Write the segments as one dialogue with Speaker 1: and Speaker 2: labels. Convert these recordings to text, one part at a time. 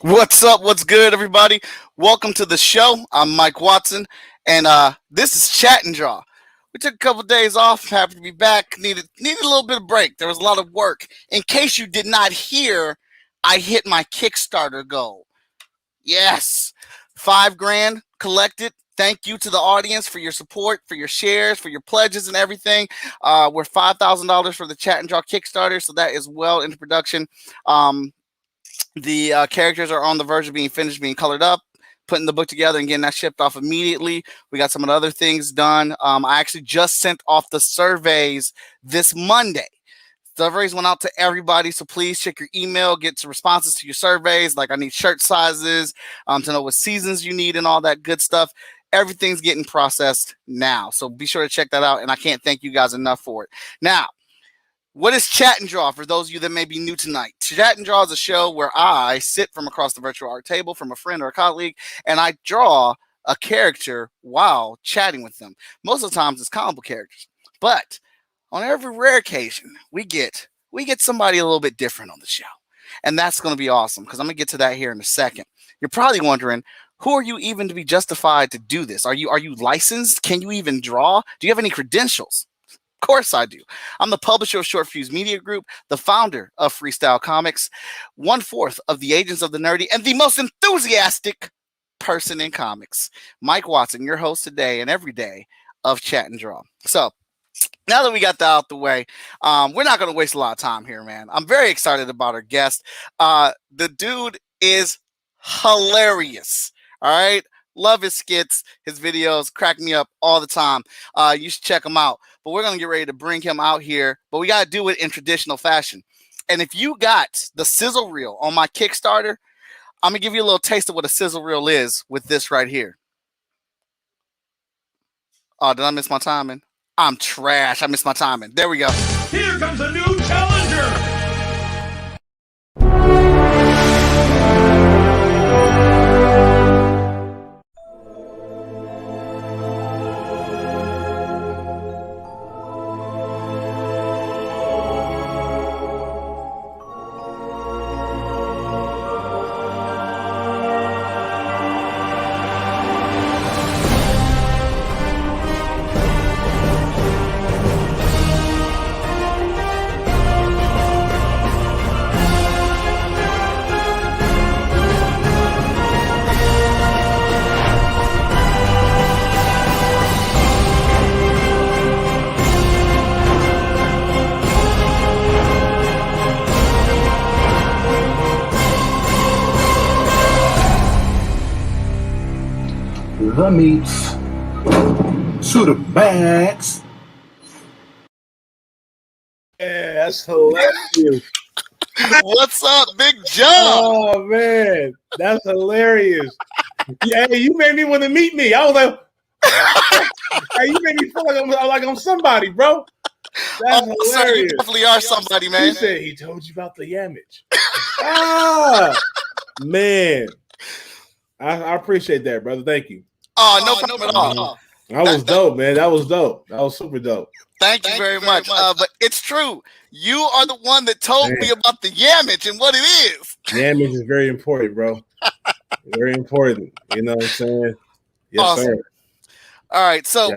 Speaker 1: What's up? What's good, everybody? Welcome to the show. I'm Mike Watson, and this is Chat and Draw. We took a couple days off. Happy to be back. Needed a little bit of break. There was a lot of work. In case you did not hear, I hit my Kickstarter goal. Yes, $5,000 collected. Thank you to the audience for your support, for your shares, for your pledges, and everything. We're $5,000 for the Chat and Draw Kickstarter, so that is well into production. The characters are on the verge of being finished, being colored up, putting the book together, and getting that shipped off immediately. We got some of the other things done. I actually just sent off the surveys this Monday. Surveys went out to everybody, so please check your email, get some responses to your surveys. Like I need shirt sizes, to know what seasons you need and all that good stuff. Everything's getting processed now, so be sure to check that out, and I can't thank you guys enough for it. Now, what is Chat and Draw for those of you that may be new tonight? Chat and Draw is a show where I sit from across the virtual art table from a friend or a colleague, and I draw a character while chatting with them. Most of the times it's comic book characters, but on every rare occasion, we get somebody a little bit different on the show, and that's going to be awesome because I'm going to get to that here in a second. You're probably wondering, who are you even to be justified to do this? Are you licensed? Can you even draw? Do you have any credentials? Of course I do. I'm the publisher of Short Fuse Media Group, the founder of Freestyle Comics, 1/4 of the Agents of the Nerdy, and the most enthusiastic person in comics. Mike Watson, your host today and every day of Chat and Draw. So now that we got that out the way, we're not going to waste a lot of time here, man. I'm very excited about our guest. The dude is hilarious. All right. Love his skits, his videos, crack me up all the time. You should check him out. But we're going to get ready to bring him out here. But we got to do it in traditional fashion. And if you got the sizzle reel on my Kickstarter, I'm going to give you a little taste of what a sizzle reel is with this right here. Oh, did I miss my timing? I'm trash. I missed my timing. There we go.
Speaker 2: Here comes a new challenger.
Speaker 3: The meats to the bags.
Speaker 4: Yeah, that's hilarious.
Speaker 1: What's up, Bigg Jah?
Speaker 4: Oh man, that's hilarious. Yeah, hey, you made me want to meet me. I was like, hey, you made me feel like I'm somebody, bro. That's hilarious.
Speaker 1: Sir, you definitely are somebody, man.
Speaker 4: He said he told you about the yamage. Man, I appreciate that, brother. Thank you.
Speaker 1: Oh, no problem at all.
Speaker 4: That was dope, man. That was dope. That was super dope.
Speaker 1: Thank you very much. But it's true. You are the one that told me about the yamage and what it is.
Speaker 4: Yamage is very important, bro. Very important. You know what I'm saying? Yes,
Speaker 1: awesome.
Speaker 4: Sir.
Speaker 1: All right. So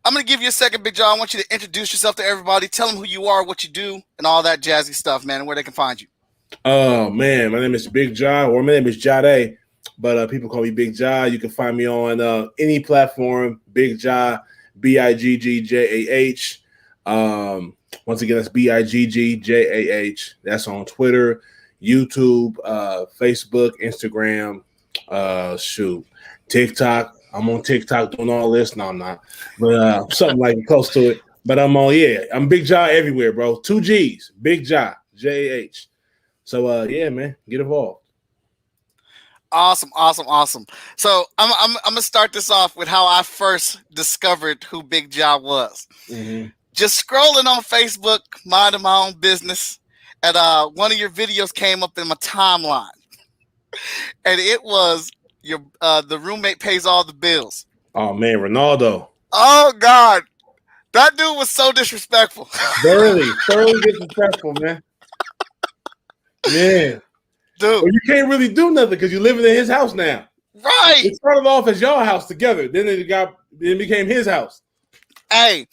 Speaker 1: I'm going to give you a second, Bigg Jah. I want you to introduce yourself to everybody. Tell them who you are, what you do, and all that jazzy stuff, man, and where they can find you.
Speaker 4: Oh, man. My name is Bigg Jah, or my name is Jade. But people call me Bigg Jah. You can find me on any platform, Bigg Jah, Bigggjah. Once again, that's Bigggjah. That's on Twitter, YouTube, Facebook, Instagram, TikTok. I'm on TikTok doing all this. No, I'm not. But something like close to it. But I'm on, I'm Bigg Jah everywhere, bro. 2 G's, Bigg Jah, Jah. So, man, get involved.
Speaker 1: Awesome. So I'm gonna start this off with how I first discovered who Bigg Jah was.
Speaker 4: Mm-hmm.
Speaker 1: Just scrolling on Facebook, minding my own business, and one of your videos came up in my timeline, and it was your the roommate pays all the bills.
Speaker 4: Oh man, Ronaldo.
Speaker 1: Oh God, that dude was so disrespectful.
Speaker 4: Thoroughly disrespectful, man. Yeah.
Speaker 1: Dude.
Speaker 4: Well, you can't really do nothing because you're living in his house now.
Speaker 1: Right.
Speaker 4: It started off as your house together. Then it became his house.
Speaker 1: Hey,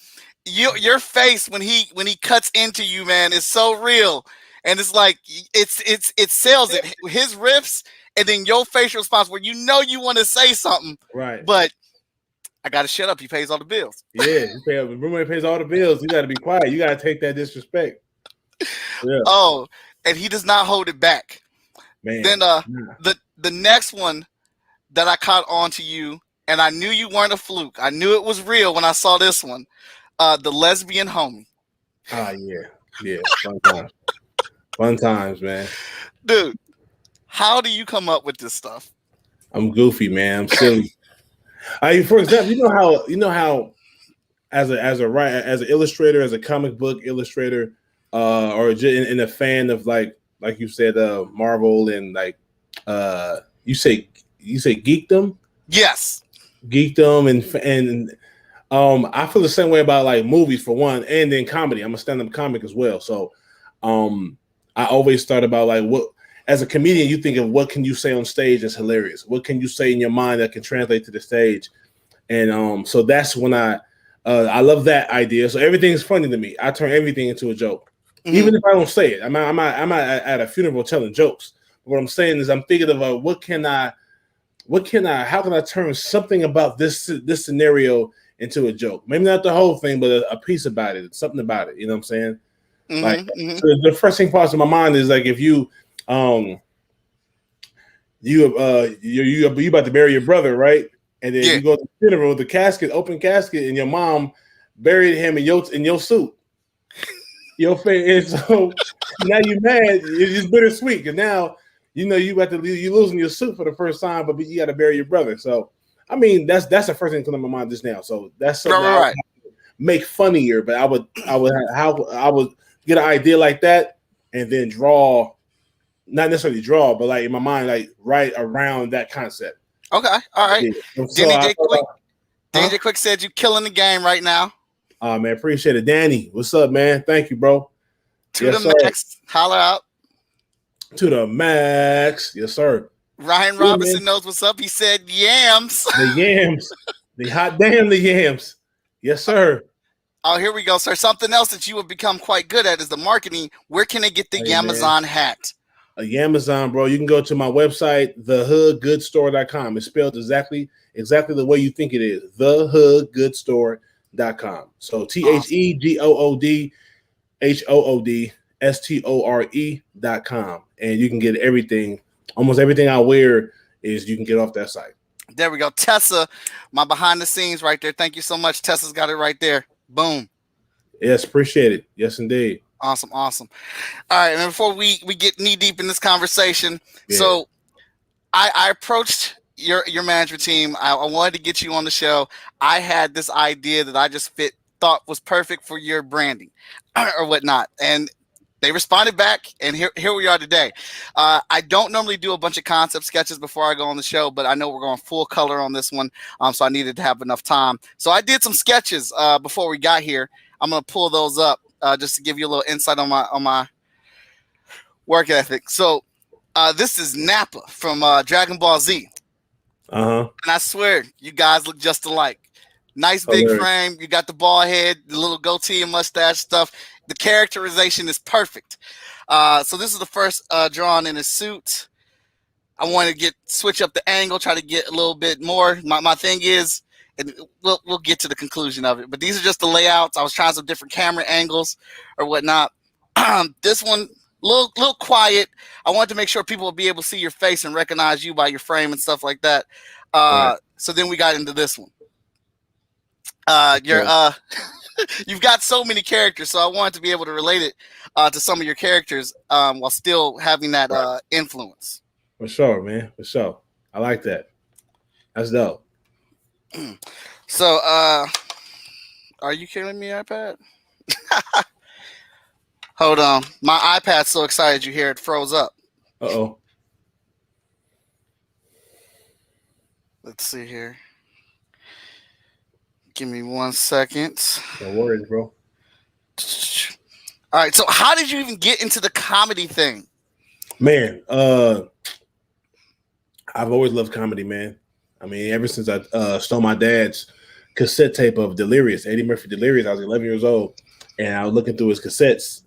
Speaker 1: your face when he cuts into you, man, is so real. And it's like it sells it. His riffs and then your facial response where you want to say something.
Speaker 4: Right.
Speaker 1: But I gotta shut up. He pays all the bills.
Speaker 4: Yeah, roommate pays all the bills. You gotta be quiet. You gotta take that disrespect. Yeah.
Speaker 1: Oh, and he does not hold it back.
Speaker 4: Man.
Speaker 1: Then the next one that I caught on to you, and I knew you weren't a fluke. I knew it was real when I saw this one. The lesbian homie.
Speaker 4: Ah, yeah. Fun times. Fun times, man.
Speaker 1: Dude, how do you come up with this stuff?
Speaker 4: I'm goofy, man. I'm silly. For example, you know how as an illustrator, as a comic book illustrator, or in a fan of like you said, Marvel and like you say geekdom.
Speaker 1: Yes.
Speaker 4: Geekdom and I feel the same way about like movies for one, and then comedy. I'm a stand-up comic as well, so I always thought about like what. As a comedian, you think of what can you say on stage that's hilarious? What can you say in your mind that can translate to the stage? And so that's when I love that idea. So everything's funny to me. I turn everything into a joke, even if I don't say it. I'm not at a funeral telling jokes. What I'm saying is I'm thinking of how can I turn something about this scenario into a joke? Maybe not the whole thing, but a piece about it, something about it. You know what I'm saying? So the first thing pops in my mind is like if you you about to bury your brother, right? And then you go to the funeral, the open casket, and your mom buried him in your suit. Your face, and so now you're mad. It's bittersweet, and now you losing your suit for the first time, but you got to bury your brother. So I mean, that's the first thing that comes to my mind just now. So that's something I would make funnier, but I would get an idea like that and then draw. Not necessarily draw, but like in my mind, like right around that concept.
Speaker 1: Okay, all right.
Speaker 4: Yeah.
Speaker 1: Danny J Quick said you killing the game right now.
Speaker 4: Oh man, appreciate it, Danny. What's up, man? Thank you, bro.
Speaker 1: To the max, holler out.
Speaker 4: To the max, yes, sir.
Speaker 1: Ryan Robinson knows what's up. He said yams.
Speaker 4: The yams, the hot damn the yams. Yes, sir.
Speaker 1: Oh, here we go, sir. Something else that you have become quite good at is the marketing. Where can they get the Amazon hat?
Speaker 4: Amazon, bro. You can go to my website, thehoodgoodstore.com. It's spelled exactly the way you think it is. Thehoodgoodstore.com. So TheGoodhoodstore.com. And you can get everything. Almost everything I wear is you can get off that site.
Speaker 1: There we go. Tessa, my behind the scenes right there. Thank you so much. Tessa's got it right there. Boom.
Speaker 4: Yes, appreciate it. Yes, indeed.
Speaker 1: Awesome. All right, and before we get knee deep in this conversation, so I approached your management team. I wanted to get you on the show. I had this idea that I just thought was perfect for your branding or whatnot, and they responded back, and here we are today. I don't normally do a bunch of concept sketches before I go on the show, but I know we're going full color on this one, so I needed to have enough time. So I did some sketches before we got here. I'm going to pull those up. Just to give you a little insight on my work ethic. So this is Nappa from Dragon Ball Z. And I swear, you guys look just alike. Nice big frame. You got the bald head, the little goatee and mustache stuff. The characterization is perfect. So this is the first drawn in a suit. I want to switch up the angle, try to get a little bit more. My thing is, and we'll get to the conclusion of it. But these are just the layouts. I was trying some different camera angles or whatnot. This one, little quiet. I wanted to make sure people would be able to see your face and recognize you by your frame and stuff like that. So then we got into this one. You've got so many characters, so I wanted to be able to relate it to some of your characters while still having that influence.
Speaker 4: For sure, man. For sure. I like that. That's dope.
Speaker 1: So, are you killing me, iPad? Hold on. My iPad's so excited you hear it froze up.
Speaker 4: Uh-oh.
Speaker 1: Let's see here. Give me 1 second.
Speaker 4: No worries, bro.
Speaker 1: All right. So how did you even get into the comedy thing?
Speaker 4: Man, I've always loved comedy, man. I mean, ever since I stole my dad's cassette tape of Delirious, Eddie Murphy Delirious, I was 11 years old, and I was looking through his cassettes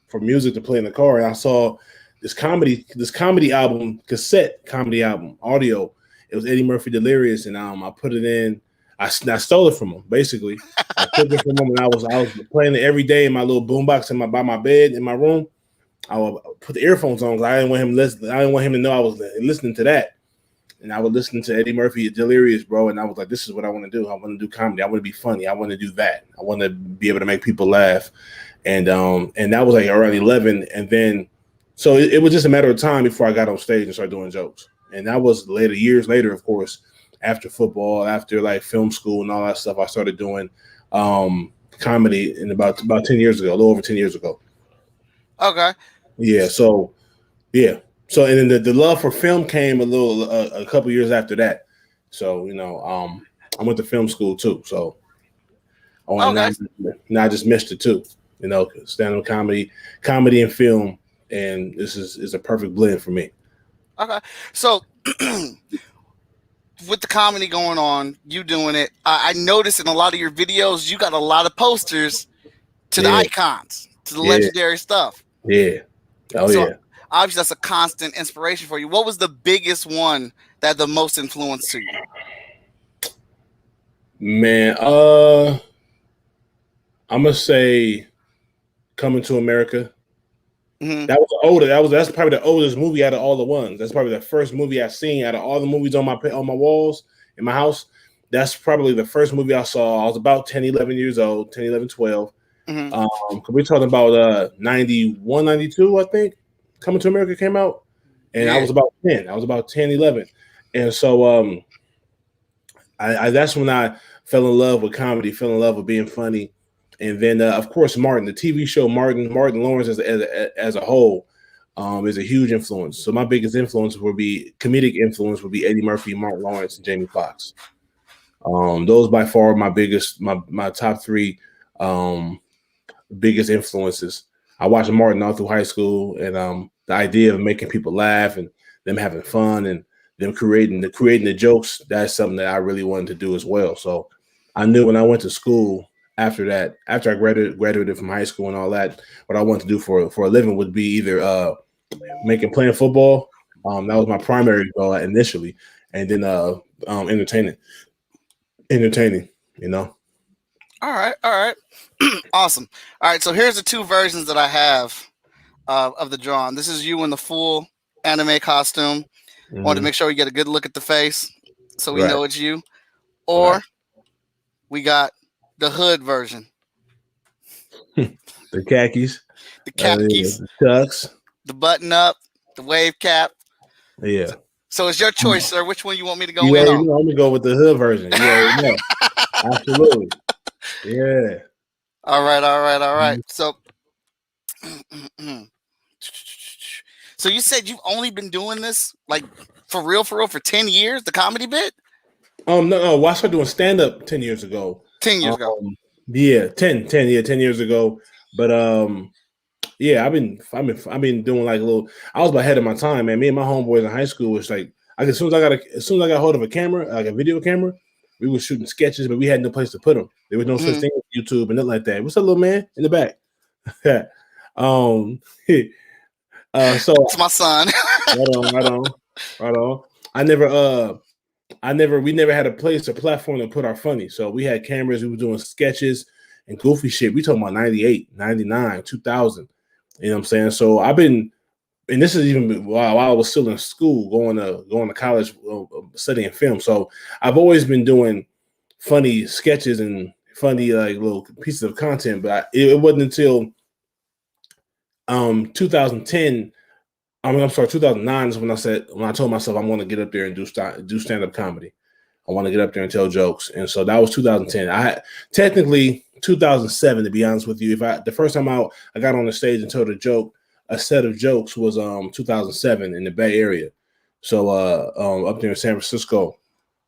Speaker 4: for music to play in the car, and I saw this comedy album, cassette comedy album, audio. It was Eddie Murphy Delirious, and I put it in. I stole it from him, basically. I took it from him, and I was playing it every day in my little boombox by my bed in my room. I would put the earphones on because I didn't want him listening. I didn't want him to know I was listening to that. And I would listen to Eddie Murphy Delirious, bro. And I was like, this is what I want to do. I want to do comedy. I want to be funny. I want to do that. I want to be able to make people laugh. And that was like around 11. And then, so it was just a matter of time before I got on stage and started doing jokes. And that was years later, of course, after football, after like film school and all that stuff, I started doing comedy in about 10 years ago, a little over 10 years ago.
Speaker 1: Okay.
Speaker 4: Yeah. So, yeah. So and then the love for film came a couple years after that. So I went to film school too. So now I just missed it too. Stand-up comedy and film, and this is a perfect blend for me.
Speaker 1: Okay, so with the comedy going on, you doing it, I noticed in a lot of your videos you got a lot of posters to the icons, to the legendary stuff.
Speaker 4: Yeah. Yeah.
Speaker 1: Obviously, that's a constant inspiration for you. What was the biggest one that the most influence to you?
Speaker 4: Man, I'm gonna say Coming to America. Mm-hmm. That's probably the oldest movie out of all the ones. That's probably the first movie I've seen out of all the movies on my walls in my house. That's probably the first movie I saw. I was about 10, 11 years old, 10, 11, 12. Mm-hmm. We're talking about 91, 92, I think. Coming to America came out, and I was about 10. I was about 10, 11. And so I that's when I fell in love with comedy, fell in love with being funny. And then, of course, Martin, the TV show Martin Lawrence as a whole is a huge influence. So my biggest comedic influence would be Eddie Murphy, Martin Lawrence, and Jamie Foxx. Those by far are my top three biggest influences. I watched Martin all through high school, and the idea of making people laugh and them having fun and them creating the jokes, that's something that I really wanted to do as well. So I knew when I went to school after I graduated from high school and all that, what I wanted to do for a living would be either playing football. That was my primary goal initially, and then entertaining.
Speaker 1: All right. Awesome. All right, so here's the two versions that I have of the drawing. This is you in the full anime costume. Mm-hmm. Wanted to make sure we get a good look at the face so we know it's you. Or we got the hood version.
Speaker 4: The khakis.
Speaker 1: The khakis.
Speaker 4: The chucks.
Speaker 1: The button up. The wave cap.
Speaker 4: Yeah.
Speaker 1: So it's your choice, sir. Which one you want me to go
Speaker 4: in on?
Speaker 1: I'm
Speaker 4: going to go with the hood version. Yeah. Absolutely. Yeah.
Speaker 1: All right. So you said you've only been doing this like for real for 10 years, the comedy bit?
Speaker 4: No. Well, I started doing stand-up 10 years ago.
Speaker 1: 10 years ago.
Speaker 4: Yeah, 10 years ago. But yeah, I've been doing like a little. I was ahead of my time, man. Me and my homeboys in high school was like, as soon as I got hold of a camera, like a video camera, we were shooting sketches, but we had no place to put them. There was no such thing as YouTube and nothing like that. What's up, little man in the back? So
Speaker 1: it's my son.
Speaker 4: Right on. We never had a place or platform to put our funny. So we had cameras. We were doing sketches and goofy shit. We talking about 98, 99, 2000. You know what I'm saying? So I've been, and this is even while I was still in school, going to college, studying film. So I've always been doing funny sketches and funny like little pieces of content. But it wasn't until 2010. 2009 is when I told myself I want to get up there and do stand-up comedy. I want to get up there and tell jokes. And so that was 2010. I had technically 2007, to be honest with you. The first time I got on the stage and told a set of jokes was 2007 in the Bay Area. So up there in San Francisco.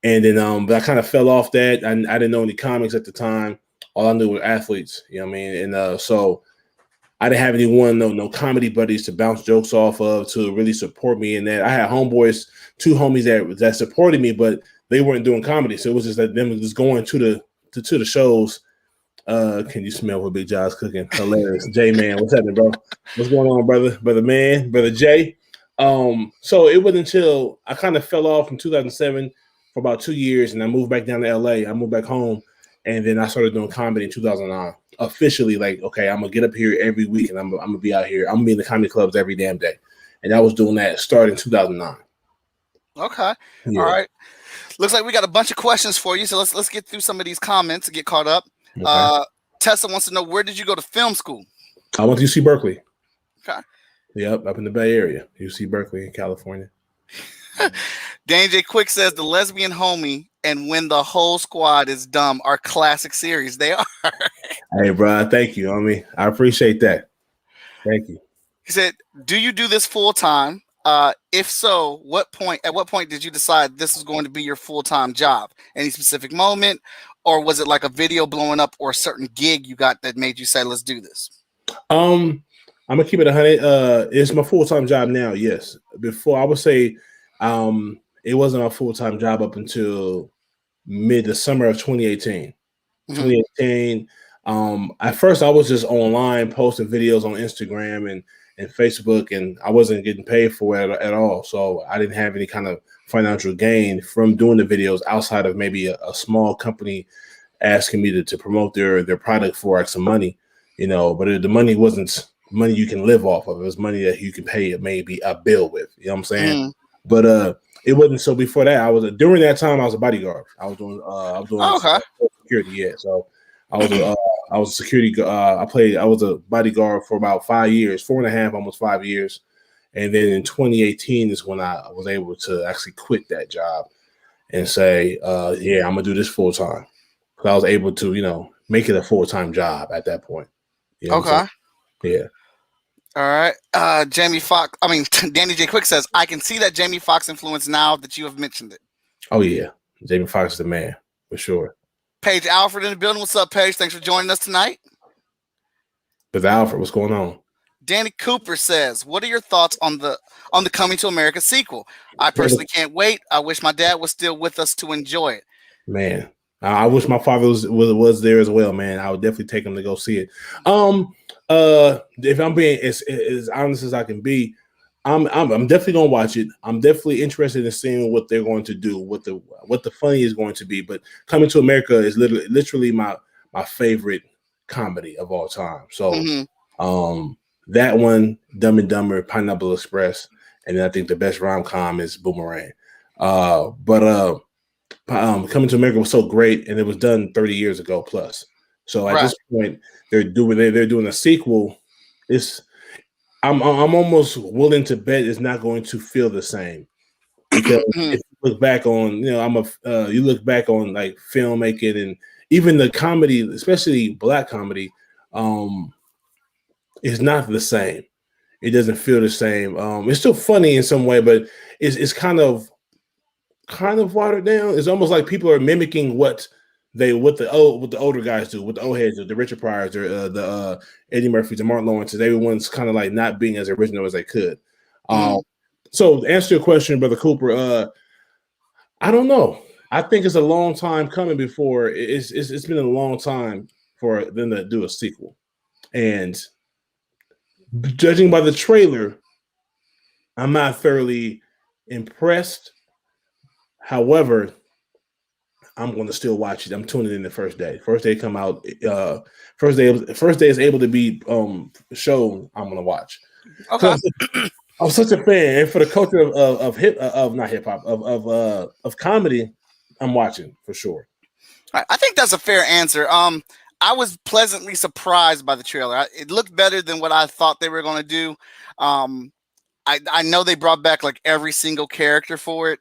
Speaker 4: And then but I kind of fell off that. I didn't know any comics at the time. All I knew were athletes, you know what I mean? And so I didn't have anyone, no comedy buddies to bounce jokes off of to really support me in that. I had homeboys, 2 homies that supported me, but they weren't doing comedy. So it was just that them just going to the shows. Can you smell what Bigg Jah's cooking? Hilarious. Jay, man, what's happening, bro? What's going on, brother? Brother Jay. So it wasn't until I kind of fell off in 2007 for about 2 years, and I moved back down to LA. I moved back home, and then I started doing comedy in 2009. Officially, like, okay, I'm gonna get up here every week, and I'm gonna be out here. I'm gonna be in the comedy clubs every damn day, and I was doing that starting 2009.
Speaker 1: Okay,
Speaker 4: Yeah.
Speaker 1: all right. Looks like we got a bunch of questions for you, so let's get through some of these comments and get caught up.
Speaker 4: Okay.
Speaker 1: Tessa wants to know, where did you go to film school?
Speaker 4: I went to UC Berkeley.
Speaker 1: Okay.
Speaker 4: Yep, up in the Bay Area, UC Berkeley in California.
Speaker 1: Danny J. Quick says the lesbian homie and when the whole squad is dumb are classic series. They are.
Speaker 4: Hey, bro, thank you. I appreciate that. Thank you.
Speaker 1: He said, do you do this full time? If so, at what point did you decide this is going to be your full-time job? Any specific moment, or was it like a video blowing up or a certain gig you got that made you say, let's do this?
Speaker 4: I'm gonna keep it 100. It's my full-time job now. Yes. Before, I would say, it wasn't a full-time job up until the summer of 2018. Mm-hmm. 2018. At first I was just online posting videos on Instagram and Facebook, and I wasn't getting paid for it at all. So I didn't have any kind of financial gain from doing the videos outside of maybe a small company asking me to promote their product for some money, but the money wasn't money you can live off of. It was money that you can pay maybe a bill with, you know what I'm saying? Mm. But it wasn't. So before that, during that time I was a bodyguard. I was doing security. Yeah. So I was a security. I was a bodyguard for about 5 years, 4.5, almost 5 years. And then in 2018 is when I was able to actually quit that job and say, yeah, I'm gonna do this full time. Because I was able to, make it a full-time job at that point.
Speaker 1: Okay.
Speaker 4: Yeah.
Speaker 1: All right. Danny J. Quick says, I can see that Jamie Foxx influence now that you have mentioned it.
Speaker 4: Oh yeah. Jamie Foxx is the man, for sure.
Speaker 1: Paige Alfred in the building. What's up, Paige? Thanks for joining us tonight.
Speaker 4: With Alfred, what's going on?
Speaker 1: Danny Cooper says, what are your thoughts on the Coming to America sequel? I personally can't wait. I wish my dad was still with us to enjoy it.
Speaker 4: Man, I wish my father was there as well, man. I would definitely take him to go see it. If I'm being as honest as I can be, I'm definitely gonna watch it. I'm definitely interested in seeing what they're going to do, what the funny is going to be. But Coming to America is literally my favorite comedy of all time. So that one, Dumb and Dumber, Pineapple Express, and then I think the best rom-com is Boomerang. But Coming to America was so great, and it was done 30 years ago plus. So at this point, they're doing a sequel. I'm almost willing to bet it's not going to feel the same, because if you look back on, you look back on like filmmaking and even the comedy, especially black comedy, is not the same. It doesn't feel the same. It's still funny in some way, but it's kind of watered down. It's almost like people are mimicking what the older guys do, what the old heads do, the Richard Pryors, the Eddie Murphys, the Martin Lawrences. Everyone's kind of like not being as original as they could. So to answer your question, Brother Cooper, I don't know. I think it's a long time coming before it's been a long time for them to do a sequel. And judging by the trailer, I'm not thoroughly impressed. However, I'm going to still watch it. I'm tuning in the first day. First day come out. First day is able to be shown. I'm going to watch.
Speaker 1: Okay.
Speaker 4: I'm such a fan, and for the culture of comedy, I'm watching for sure.
Speaker 1: I think that's a fair answer. I was pleasantly surprised by the trailer. It looked better than what I thought they were going to do. I know they brought back like every single character for it.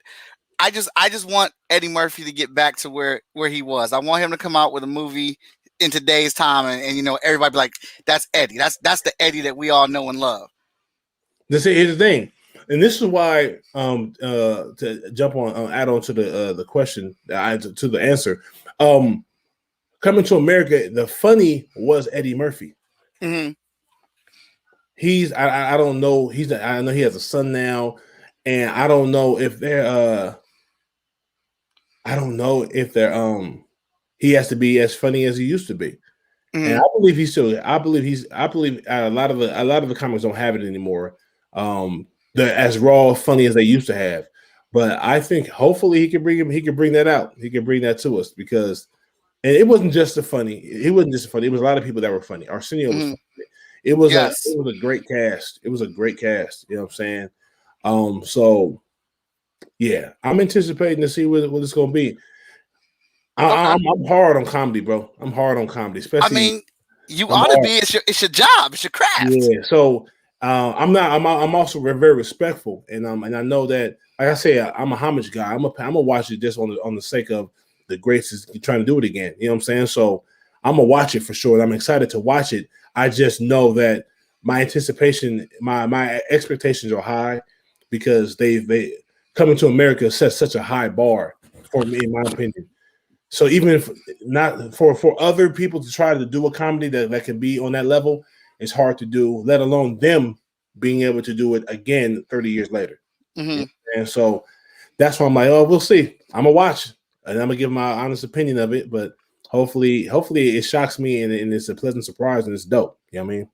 Speaker 1: I just want Eddie Murphy to get back to where he was. I want him to come out with a movie in today's time, and everybody be like, "That's Eddie. That's the Eddie that we all know and love."
Speaker 4: Here's the thing, and this is why to jump on add on to the question to the answer. Coming to America, the funny was Eddie Murphy.
Speaker 1: Mm-hmm.
Speaker 4: I don't know. I know he has a son now, and I don't know if they're I don't know if they're he has to be as funny as he used to be. And I believe he's still. I believe a lot of the comics don't have it anymore. They're as raw, funny as they used to have. But I think hopefully he can bring that out. He can bring that to us because, and it wasn't just the funny. It wasn't just funny. It was a lot of people that were funny. Arsenio was funny. It was a great cast. It was a great cast. You know what I'm saying? So yeah, I'm anticipating to see what it's going to be. I'm hard on comedy, bro. I'm hard on comedy, especially.
Speaker 1: I mean, you ought to be. It's your job. It's your craft.
Speaker 4: Yeah. So I'm not. I'm also very respectful, and I know that, like I say, I'm a homage guy. I'm gonna watch it just on the sake of the greats is trying to do it again. You know what I'm saying? So I'm gonna watch it for sure. And I'm excited to watch it. I just know that my anticipation, my expectations are high because they coming to America set such a high bar for me, in my opinion. So even if not for other people to try to do a comedy that can be on that level, it's hard to do, let alone them being able to do it again 30 years later. And so that's why I'm like, oh, we'll see. I'm gonna watch and I'm gonna give my honest opinion of it, but hopefully it shocks me and it's a pleasant surprise and it's dope. You know what I mean?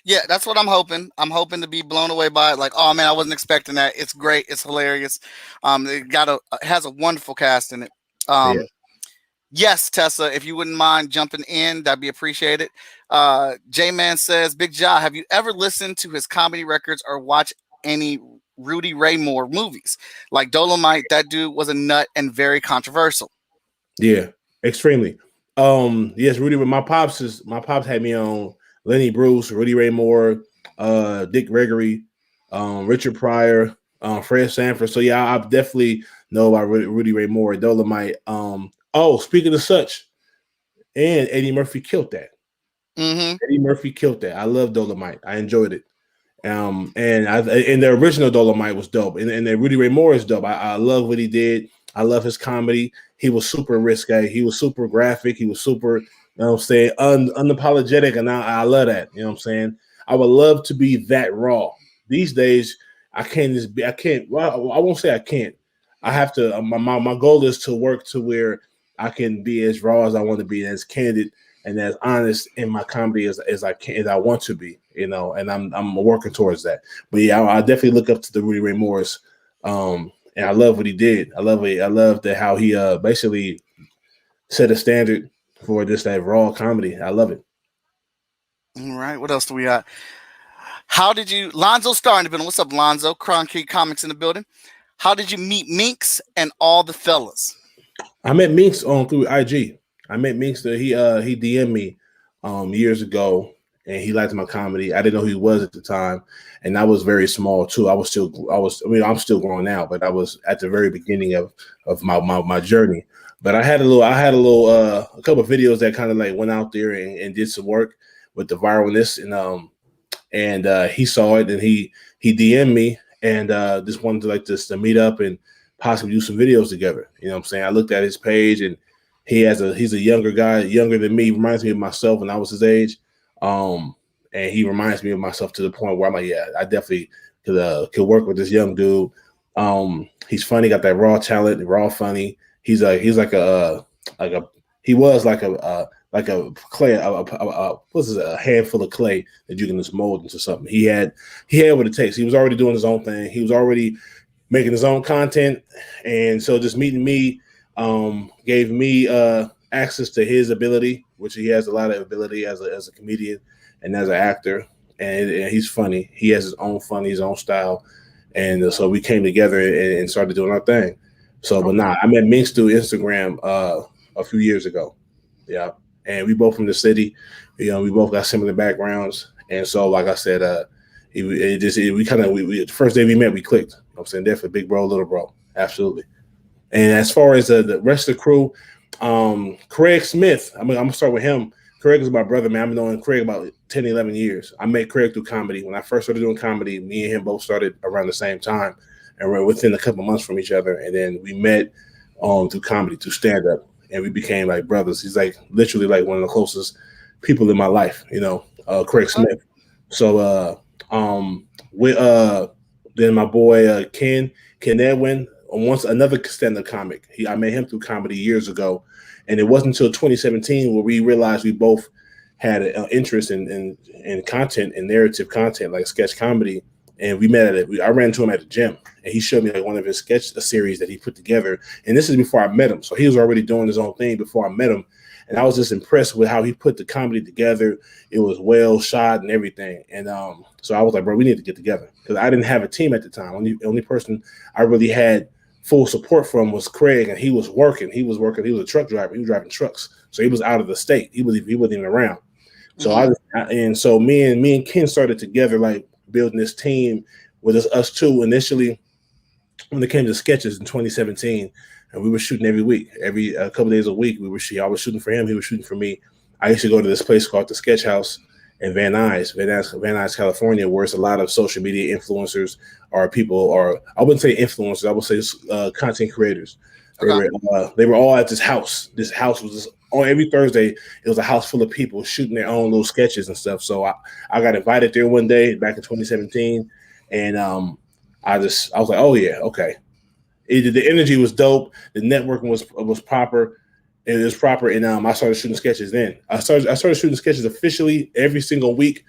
Speaker 1: Yeah, that's what I'm hoping. I'm hoping to be blown away by it. Like, oh man, I wasn't expecting that. It's great. It's hilarious. It has a wonderful cast in it. Yes, Tessa, if you wouldn't mind jumping in, that'd be appreciated. J-Man says, Bigg Jah, have you ever listened to his comedy records or watched any Rudy Ray Moore movies? Like Dolomite, that dude was a nut and very controversial.
Speaker 4: Yeah, extremely. Yes, Rudy, my pops had me on Lenny Bruce, Rudy Ray Moore, Dick Gregory, Richard Pryor, Fred Sanford. So yeah, I definitely know about Rudy Ray Moore, Dolomite. Speaking of such, and Eddie Murphy killed that. Eddie Murphy killed that. I love Dolomite. I enjoyed it. And the original Dolomite was dope. And the Rudy Ray Moore is dope. I love what he did. I love his comedy. He was super risque. He was super graphic. He was super, you know what I'm saying, unapologetic. And I love that. You know what I'm saying? I would love to be that raw. These days, I can't. Well, I won't say I can't. I have to. My goal is to work to where I can be as raw as I want to be, as candid and as honest in my comedy as I want to be, you know, and I'm working towards that. But yeah, I definitely look up to the Rudy Ray Moores, and I love what he did. I love that how he basically set a standard for just that raw comedy. I love it.
Speaker 1: All right, what else do we got? How did you, Lonzo Star in the building? What's up, Lonzo? Concrete Comics in the building. How did you meet Minx and all the fellas?
Speaker 4: I met Minx through IG. I met Minx that he DM'd me years ago, and he liked my comedy. I didn't know who he was at the time, and I was very small too. I'm still growing out, but I was at the very beginning of my journey. But I had a couple of videos that kind of like went out there and did some work with the viralness, and he saw it and he DM'd me and just wanted to meet up and possibly do some videos together. You know what I'm saying? I looked at his page and he's a younger guy, younger than me, reminds me of myself when I was his age. And he reminds me of myself to the point where I'm like, yeah, I definitely could work with this young dude. He's funny, got that raw talent, raw funny. He was like a handful of clay that you can just mold into something. He had what it takes. He was already doing his own thing. He was already making his own content, and so just meeting me gave me access to his ability, which he has a lot of ability as a comedian and as an actor, and he's funny. He has his own funny, his own style, and so we came together and started doing our thing. So, but I met Minx through Instagram a few years ago. Yeah, and we both from the city. You know, we both got similar backgrounds, and so like I said, the first day we met, we clicked. You know what I'm saying, there for big bro, little bro, absolutely. And as far as the rest of the crew, Craig Smith, I'm gonna start with him. Craig is my brother, man. I've been knowing Craig about 10, 11 years. I met Craig through comedy. When I first started doing comedy, me and him both started around the same time, and we're within a couple months from each other. And then we met through comedy, through stand-up, and we became like brothers. He's like literally like one of the closest people in my life, you know, Craig Smith. So with then my boy Ken Edwin, once another stand-up comic. I met him through comedy years ago, and it wasn't until 2017 where we realized we both had an interest in content and narrative content like sketch comedy. And we met at it. I ran into him at the gym, and he showed me like one of his sketch series that he put together. And this is before I met him, so he was already doing his own thing before I met him. And I was just impressed with how he put the comedy together. It was well shot and everything. And so I was like, bro, we need to get together because I didn't have a team at the time. Only person I really had full support from was Craig, and he was working. He was a truck driver. He was driving trucks, so he was out of the state. He wasn't even around. So so me and Ken started together, like building this team with us two initially when it came to sketches in 2017. And we were shooting every week, every couple days a week. I was shooting for him. He was shooting for me. I used to go to this place called the Sketch House in Van Nuys, California, where it's a lot of social media influencers or people, or I wouldn't say influencers, I would say content creators. They were all at this house. This house was just on every Thursday. It was a house full of people shooting their own little sketches and stuff. So I got invited there one day back in 2017, and I was like, oh yeah, okay. The energy was dope. The networking was proper. It was proper, and I started shooting sketches. Then I started shooting sketches officially every single week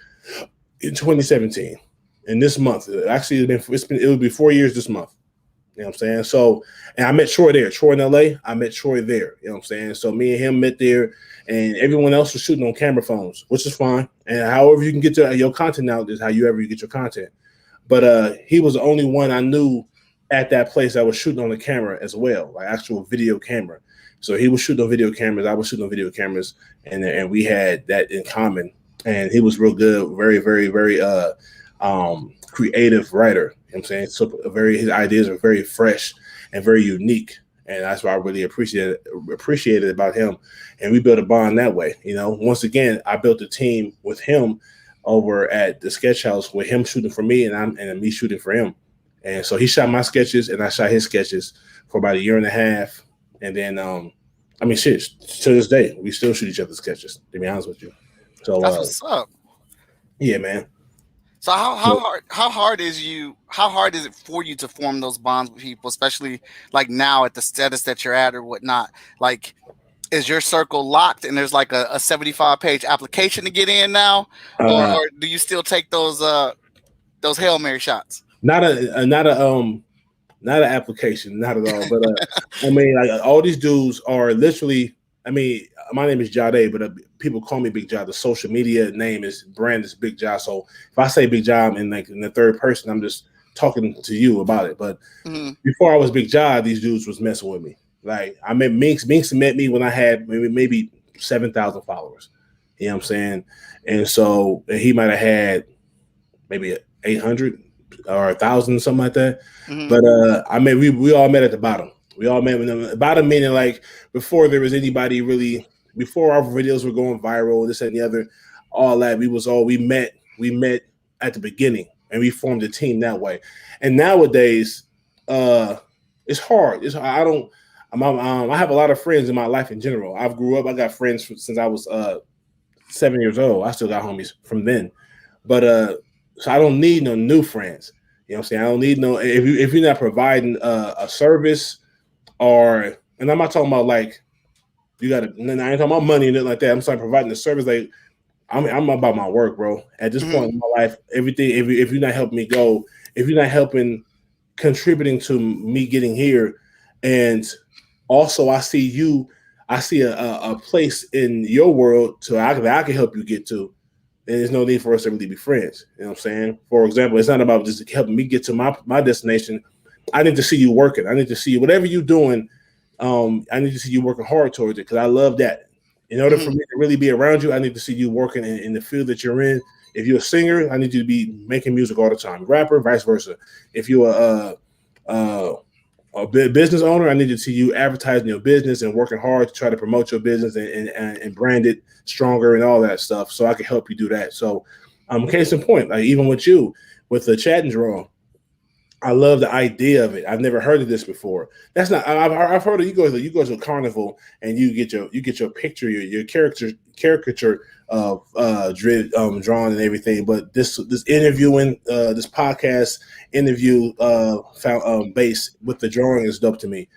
Speaker 4: in 2017. And this month, actually, it will be 4 years this month. You know what I'm saying? So, and I met Troy there. Troy in LA. I met Troy there. You know what I'm saying? So me and him met there, and everyone else was shooting on camera phones, which is fine. And however you can get your content out is how you get your content. But he was the only one I knew at that place that was shooting on the camera as well, like actual video camera. So he was shooting on video cameras, I was shooting on video cameras, and we had that in common. And he was real good, very, very, very creative writer. You know what I'm saying? So his ideas are very fresh and very unique. And that's what I really appreciated about him. And we built a bond that way. You know, once again, I built a team with him over at the Sketch House with him shooting for me and me shooting for him. And so he shot my sketches and I shot his sketches for about a year and a half. And then, to this day, we still shoot each other's sketches, to be honest with you. So
Speaker 1: that's what's up.
Speaker 4: Yeah, man.
Speaker 1: So how hard is it for you to form those bonds with people, especially like now at the status that you're at or whatnot? Like, is your circle locked and there's like a 75-page application to get in now, or do you still take those Hail Mary shots?
Speaker 4: Not an application, not at all. But I mean, like all these dudes are literally. I mean, my name is Jade, but people call me Bigg Jah. The social media brand is Bigg Jah. So if I say Bigg Jah in the third person, I'm just talking to you about it. But before I was Bigg Jah, these dudes was messing with me. Like I met Minx. Minx met me when I had maybe 7,000 followers. You know what I'm saying? And so he might have had maybe 800 or 1,000, something like that. But we all met at the bottom. We all met with them at the bottom, meaning like before there was anybody really, before our videos were going viral, this and the other, all that. We met at the beginning and we formed a team that way. And nowadays, it's hard. I have a lot of friends in my life in general. I got friends since I was 7 years old. I still got homies from then. But so I don't need no new friends. You know what I'm saying? I don't need no, if you're not providing a service and I'm not talking about like, I ain't talking about money and nothing like that. I'm sorry, providing the service. Like I'm about my work, bro. At this point in my life, everything, if you're not helping me go, if you're not contributing to me getting here, and also I see a place in your world that I can help you get to, then there's no need for us to really be friends. You know what I'm saying? For example, it's not about just helping me get to my destination. I need to see you working. I need to see whatever you're doing. I need to see you working hard towards it because I love that. In order for me to really be around you, I need to see you working in the field that you're in. If you're a singer, I need you to be making music all the time. Rapper, vice versa. If you're a business owner, I need to see you advertising your business and working hard to try to promote your business and brand it stronger and all that stuff. So I can help you do that. So, case in point, like even with you, with the chat and draw, I love the idea of it. I've never heard of this before. That's not. I've heard of you go to a carnival and you get your picture, your character caricature drawn and everything. But this interviewing this podcast interview found base with the drawing is dope to me.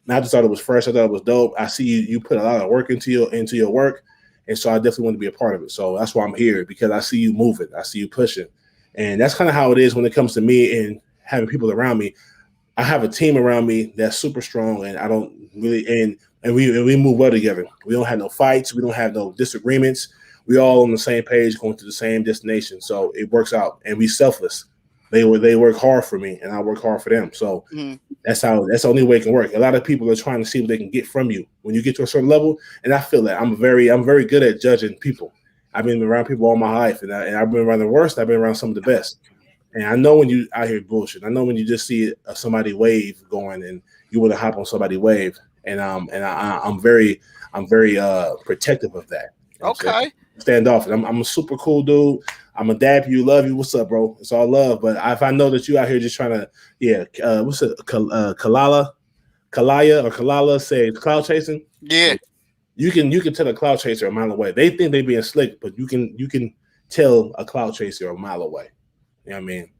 Speaker 4: And I just thought it was fresh. I thought it was dope. I see you put a lot of work into your work, and so I definitely want to be a part of it. So that's why I'm here, because I see you moving. I see you pushing, and that's kind of how it is when it comes to me and having people around me. I have a team around me that's super strong, and I don't really and we move well together. We don't have no fights. We don't have no disagreements. We all on the same page, going to the same destination. So it works out, and we selfless. They work hard for me, and I work hard for them. So that's the only way it can work. A lot of people are trying to see what they can get from you when you get to a certain level, and I feel that I'm very good at judging people. I've been around people all my life, and I've been around the worst. I've been around some of the best. And I know when you out here bullshit. I know when you just see somebody wave going and you want to hop on somebody wave. And I'm very protective of that. You know
Speaker 1: Okay.
Speaker 4: Stand off. I'm a super cool dude. I'm a dap you, love you. What's up, bro? It's all love. But if I know that you out here just trying to, what's it? Kalaya or Kalala say cloud chasing.
Speaker 1: Yeah.
Speaker 4: You can tell a cloud chaser a mile away. They think they being slick, but you can tell a cloud chaser a mile away. You know what I mean?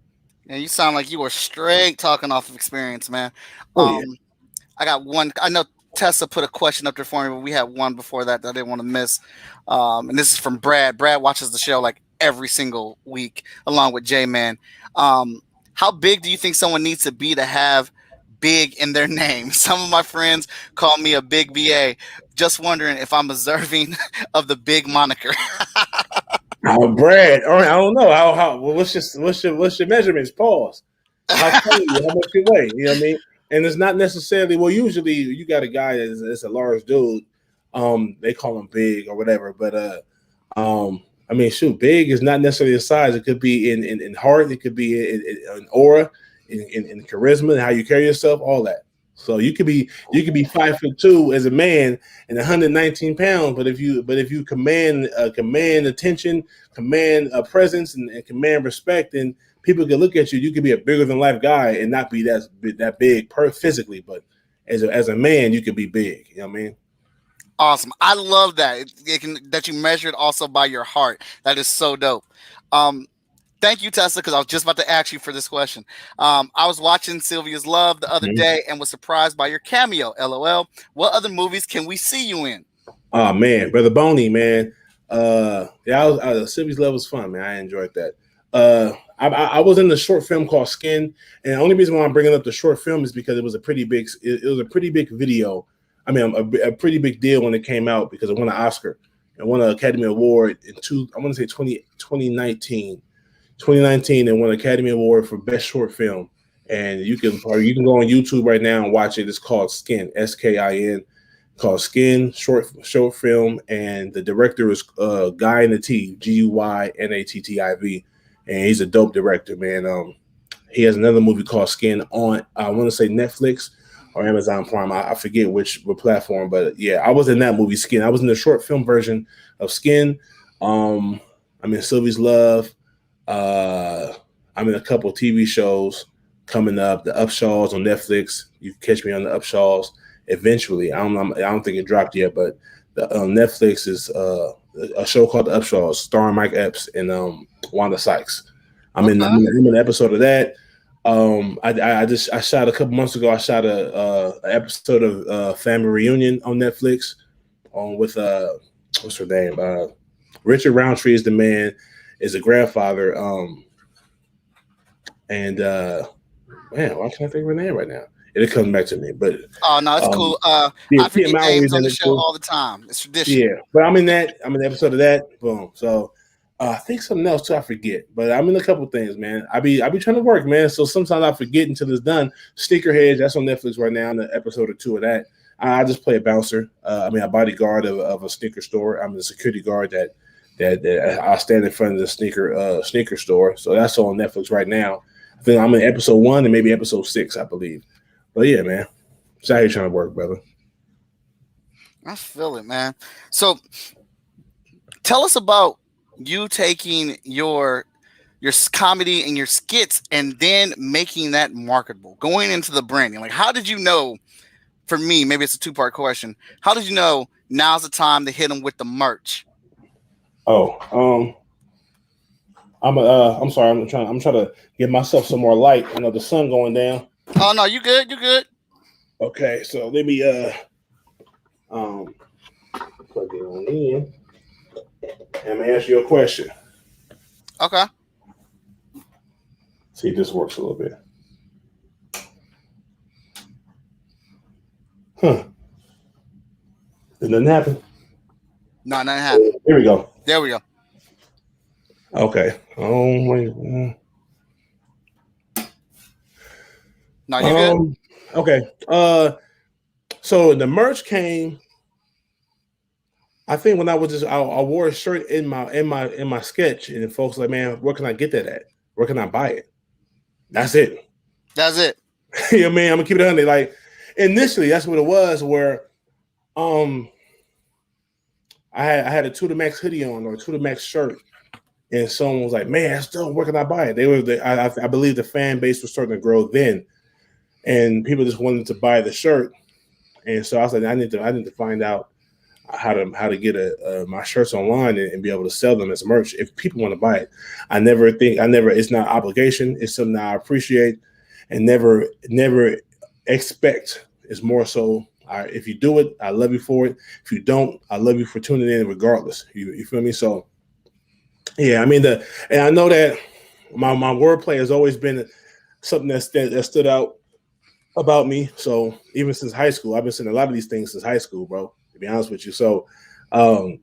Speaker 1: And you sound like you were straight talking off of experience, man.
Speaker 4: Oh yeah.
Speaker 1: I got one. I know Tessa put a question up there for me, but we had one before that I didn't want to miss. And this is from Brad. Brad watches the show like every single week, along with J Man. How big do you think someone needs to be to have big in their name? Some of my friends call me a big BA. Just wondering if I'm deserving of the big moniker.
Speaker 4: Brad, I don't know how what's your measurements? Pause. How much you weigh? You know what I mean? And it's not necessarily usually you got a guy that's a large dude. They call him big or whatever, but I mean, shoot, big is not necessarily a size. It could be in heart, it could be in aura, in charisma, and how you carry yourself, all that. So you could be 5'2" as a man and 119 pounds, but if you command attention, command a presence, and command respect, then people can look at you. You could be a bigger than life guy and not be that big physically, but as a man, you could be big. You know what I mean?
Speaker 1: Awesome. I love that. That you measure it also by your heart. That is so dope. Thank you, Tessa, because I was just about to ask you for this question. I was watching Sylvia's Love the other day and was surprised by your cameo. LOL. What other movies can we see you in?
Speaker 4: Oh man, Brother Boney, man. Sylvia's Love was fun, man. I enjoyed that. I was in the short film called Skin, and the only reason why I'm bringing up the short film is because it was a pretty big video. I mean, a pretty big deal when it came out because it won an Oscar and won an Academy Award in 2019. 2019 and won an Academy Award for Best Short Film. And you can go on YouTube right now and watch it. It's called Skin, SKIN, called Skin, short film. And the director is Guy in the T, GUYNATTIV. And he's a dope director, man. He has another movie called Skin on, I want to say Netflix or Amazon Prime. I forget which platform, but yeah, I was in that movie, Skin. I was in the short film version of Skin. I'm in Sylvia's Love. I'm in a couple of TV shows coming up. The Upshaws on Netflix. You can catch me on the Upshaws eventually. I don't think it dropped yet, but the Netflix is a show called The Upshaws, starring Mike Epps and Wanda Sykes. I'm in an episode of that. I shot a couple months ago. I shot a episode of Family Reunion on Netflix. With what's her name? Richard Roundtree is the man. Is a grandfather, man, why can't I think of her name right now? It'll come back to me, but
Speaker 1: oh no, it's cool. I forget names on the show all the time. It's tradition.
Speaker 4: Yeah, but I'm in the episode of that. Boom. So I think something else too. I forget, but I'm in a couple things, man. I be trying to work, man. So sometimes I forget until it's done. Sneakerheads, that's on Netflix right now. In the episode or 2 of that, I just play a bouncer. A bodyguard of a sneaker store. I'm the security guard that I stand in front of the sneaker store. So that's on Netflix right now. I think I'm in episode 1 and maybe episode 6, I believe. But yeah, man, just out here trying to work, brother.
Speaker 1: I feel it, man. So tell us about you taking your comedy and your skits, and then making that marketable, going into the branding? Like, how did you know? For me, maybe it's a two-part question. How did you know now's the time to hit them with the merch?
Speaker 4: Oh, I'm sorry. I'm trying to give myself some more light. I know the sun going down.
Speaker 1: Oh no, you good? You good?
Speaker 4: Okay, so let me plug it on in. And I'm gonna ask you a question.
Speaker 1: Okay.
Speaker 4: See if this works a little bit. Huh. Did nothing happen?
Speaker 1: No, nothing happened.
Speaker 4: Here we go.
Speaker 1: There we go.
Speaker 4: Okay. Oh wait.
Speaker 1: No, you good?
Speaker 4: Okay. So the merch came. I think when I wore a shirt in my sketch, and folks were like, man, where can I get that at? Where can I buy it? That's it.
Speaker 1: That's it.
Speaker 4: You know what I mean? I'm gonna keep it 100. Like initially, that's what it was. Where I had a To The Max hoodie on or a To The Max shirt, and someone was like, man, still, where can I buy it? I believe the fan base was starting to grow then, and people just wanted to buy the shirt, and so I was like, I need to find out how to get my shirts online and be able to sell them as merch if people want to buy it. It's not obligation. It's something I appreciate and never expect. It's more so, if you do it, I love you for it. If you don't, I love you for tuning in regardless. You feel me? So yeah, I mean and I know that my wordplay has always been something that stood out about me. So even since high school, I've been saying a lot of these things since high school, bro, to be honest with you. So and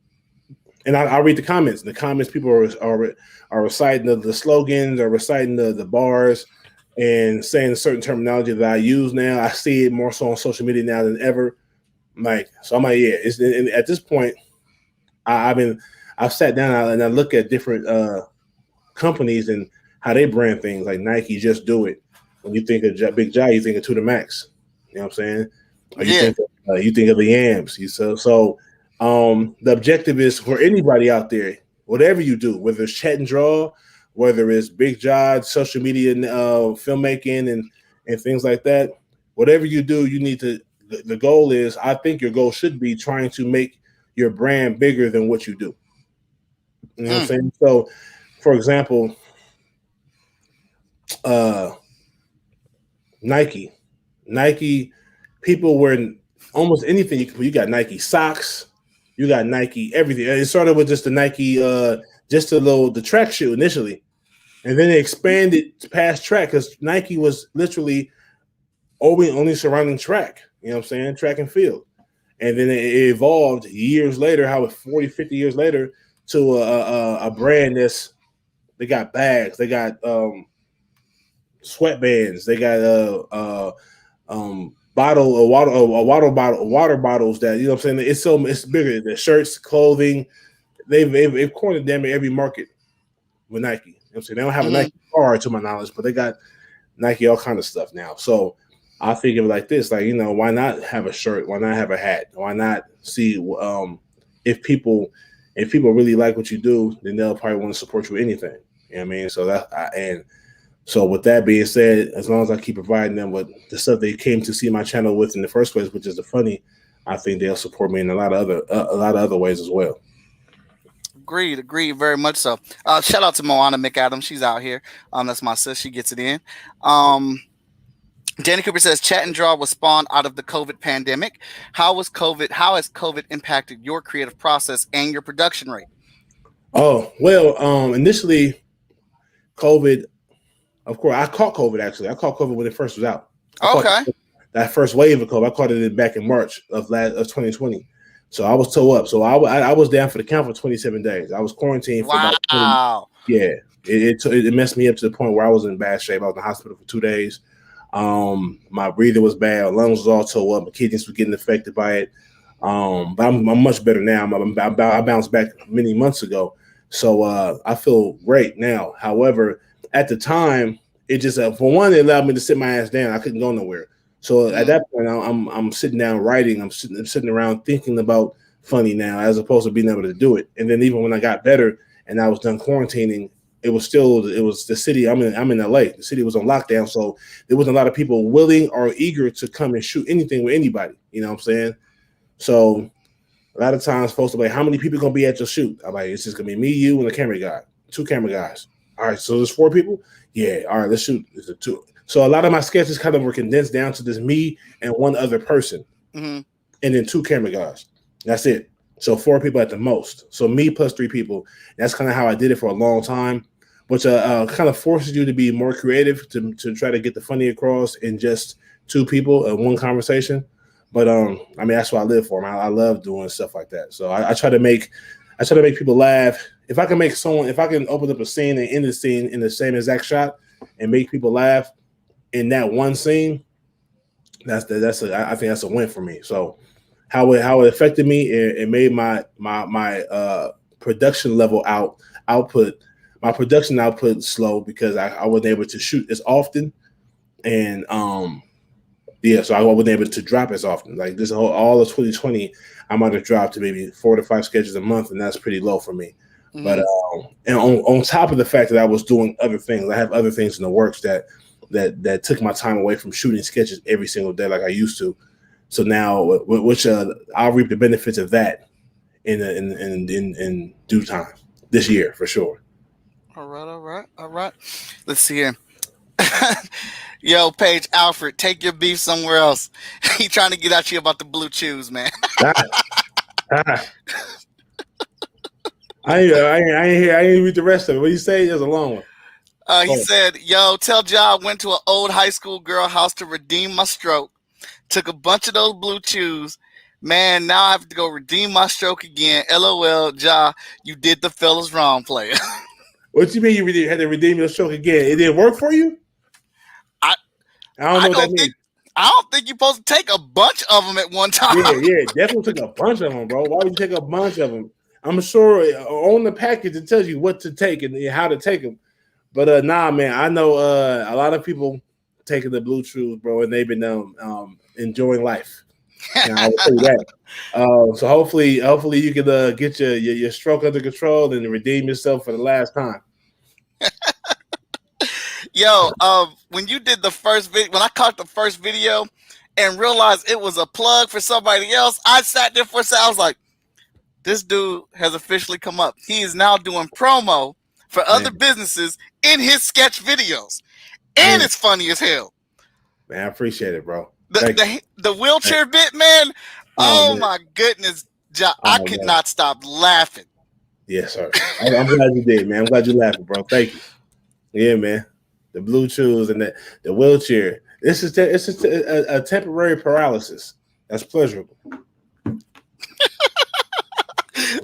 Speaker 4: I read the comments. The comments, people are reciting the slogans, or reciting the bars, and saying a certain terminology that I use now. I see it more so on social media now than ever. So I'm like, yeah. At this point, I've sat down and I look at different companies and how they brand things. Like Nike, Just Do It. When you think of Bigg Jah, you think of To The Max. You know what I'm saying? Or you think of the Yams. The objective is for anybody out there, whatever you do, whether it's chat and draw, whether it's Bigg Jah, social media, filmmaking, and things like that. Whatever you do, you need to. The goal is, I think your goal should be trying to make your brand bigger than what you do. You know what I'm saying? So, for example, Nike, people wear almost anything you can put. You got Nike socks, you got Nike everything. It started with just the Nike, just the track shoe initially, and then they expanded past track because Nike was literally only surrounding track. You know what I'm saying? Track and field. And then it evolved years later, 40, 50 years later, to a brand they got bags, they got sweatbands, they got water bottles that, you know what I'm saying? It's bigger. The shirts, clothing, they've cornered them in every market with Nike. You know what I'm saying? They don't have a Nike car to my knowledge, but they got Nike all kind of stuff now. So I think of it like this, like, why not have a shirt? Why not have a hat? Why not see if people really like what you do, then they'll probably want to support you with anything. You know what I mean? So with that being said, as long as I keep providing them with the stuff they came to see my channel with in the first place, which is the funny, I think they'll support me in a lot of other ways as well.
Speaker 1: Agreed very much so. Shout out to Moana McAdams. She's out here. That's my sis. She gets it in. Danny Cooper says Chat and Draw was spawned out of the COVID pandemic. How has COVID impacted your creative process and your production rate?
Speaker 4: Oh, well, initially COVID, of course, I caught COVID actually. I caught COVID when it first was out. That first wave of COVID, I caught it back in March of 2020. So I was toe up. So I was down for the count for 27 days. I was quarantined for about 20. Yeah. It messed me up to the point where I was in bad shape. I was in the hospital for 2 days. My breathing was bad. My lungs was all toe up. My kidneys were getting affected by it. But I'm much better now. I bounced back many months ago. So I feel great now. However, at the time, it just for one, it allowed me to sit my ass down. I couldn't go nowhere. So at that point, I'm sitting down writing. I'm sitting around thinking about funny now, as opposed to being able to do it. And then even when I got better and I was done quarantining, it was the city. I'm in LA. The city was on lockdown, so there wasn't a lot of people willing or eager to come and shoot anything with anybody. You know what I'm saying? So a lot of times folks are like, how many people gonna be at your shoot? I'm like, it's just gonna be me, you, and a camera guy. 2 camera guys. All right, so there's 4 people? Yeah, all right, let's shoot. It's a 2. So a lot of my sketches kind of were condensed down to just me and one other person.
Speaker 1: Mm-hmm.
Speaker 4: And then 2 camera guys. That's it. So 4 people at the most. So me plus 3 people. That's kind of how I did it for a long time, which kind of forces you to be more creative to try to get the funny across in just 2 people in one conversation. But I mean, that's what I live for, man. I love doing stuff like that. So I try to make people laugh. If I can open up a scene and end the scene in the same exact shot and make people laugh in that one scene, I think that's a win for me. So how it affected me, it made my production level output slow because I wasn't able to shoot as often, and so I wasn't able to drop as often. Like this all of 2020, I might have dropped to maybe 4 to 5 sketches a month, and that's pretty low for me. Mm-hmm. But and on top of the fact that I was doing other things, I have other things in the works that took my time away from shooting sketches every single day like I used to. So now, which I'll reap the benefits of that in due time this year for sure.
Speaker 1: All right. Let's see here. Yo, Paige Alfred, take your beef somewhere else. He trying to get at you about the blue chews, man.
Speaker 4: I ain't read the rest of it. What do you say? There's a long one.
Speaker 1: He said, yo, tell Jah I went to an old high school girl house to redeem my stroke. Took a bunch of those blue chews. Man, now I have to go redeem my stroke again. LOL, Jah, you did the fellas wrong, player.
Speaker 4: What you mean you had to redeem your stroke again? It didn't work for you? I don't know what that means.
Speaker 1: I don't think you're supposed to take a bunch of them at one time.
Speaker 4: Yeah, definitely took a bunch of them, bro. Why would you take a bunch of them? I'm sure on the package it tells you what to take and how to take them. But nah, man, I know a lot of people taking the blue chews, bro, and they've been enjoying life. And I will tell you that. So hopefully you can get your stroke under control and redeem yourself for the last time.
Speaker 1: Yo, when you did the first video, when I caught the first video and realized it was a plug for somebody else, I sat there for a second. I was like, this dude has officially come up. He is now doing promo for other businesses in his sketch videos. And it's funny as hell.
Speaker 4: Man, I appreciate it, bro.
Speaker 1: The wheelchair bit, man. Oh my goodness, Jah, I could not stop laughing.
Speaker 4: Yes, sir. I'm glad you did, man. I'm glad you laughing, bro. Thank you. Yeah, man. The blue chews and the wheelchair. It's just a temporary paralysis. That's pleasurable.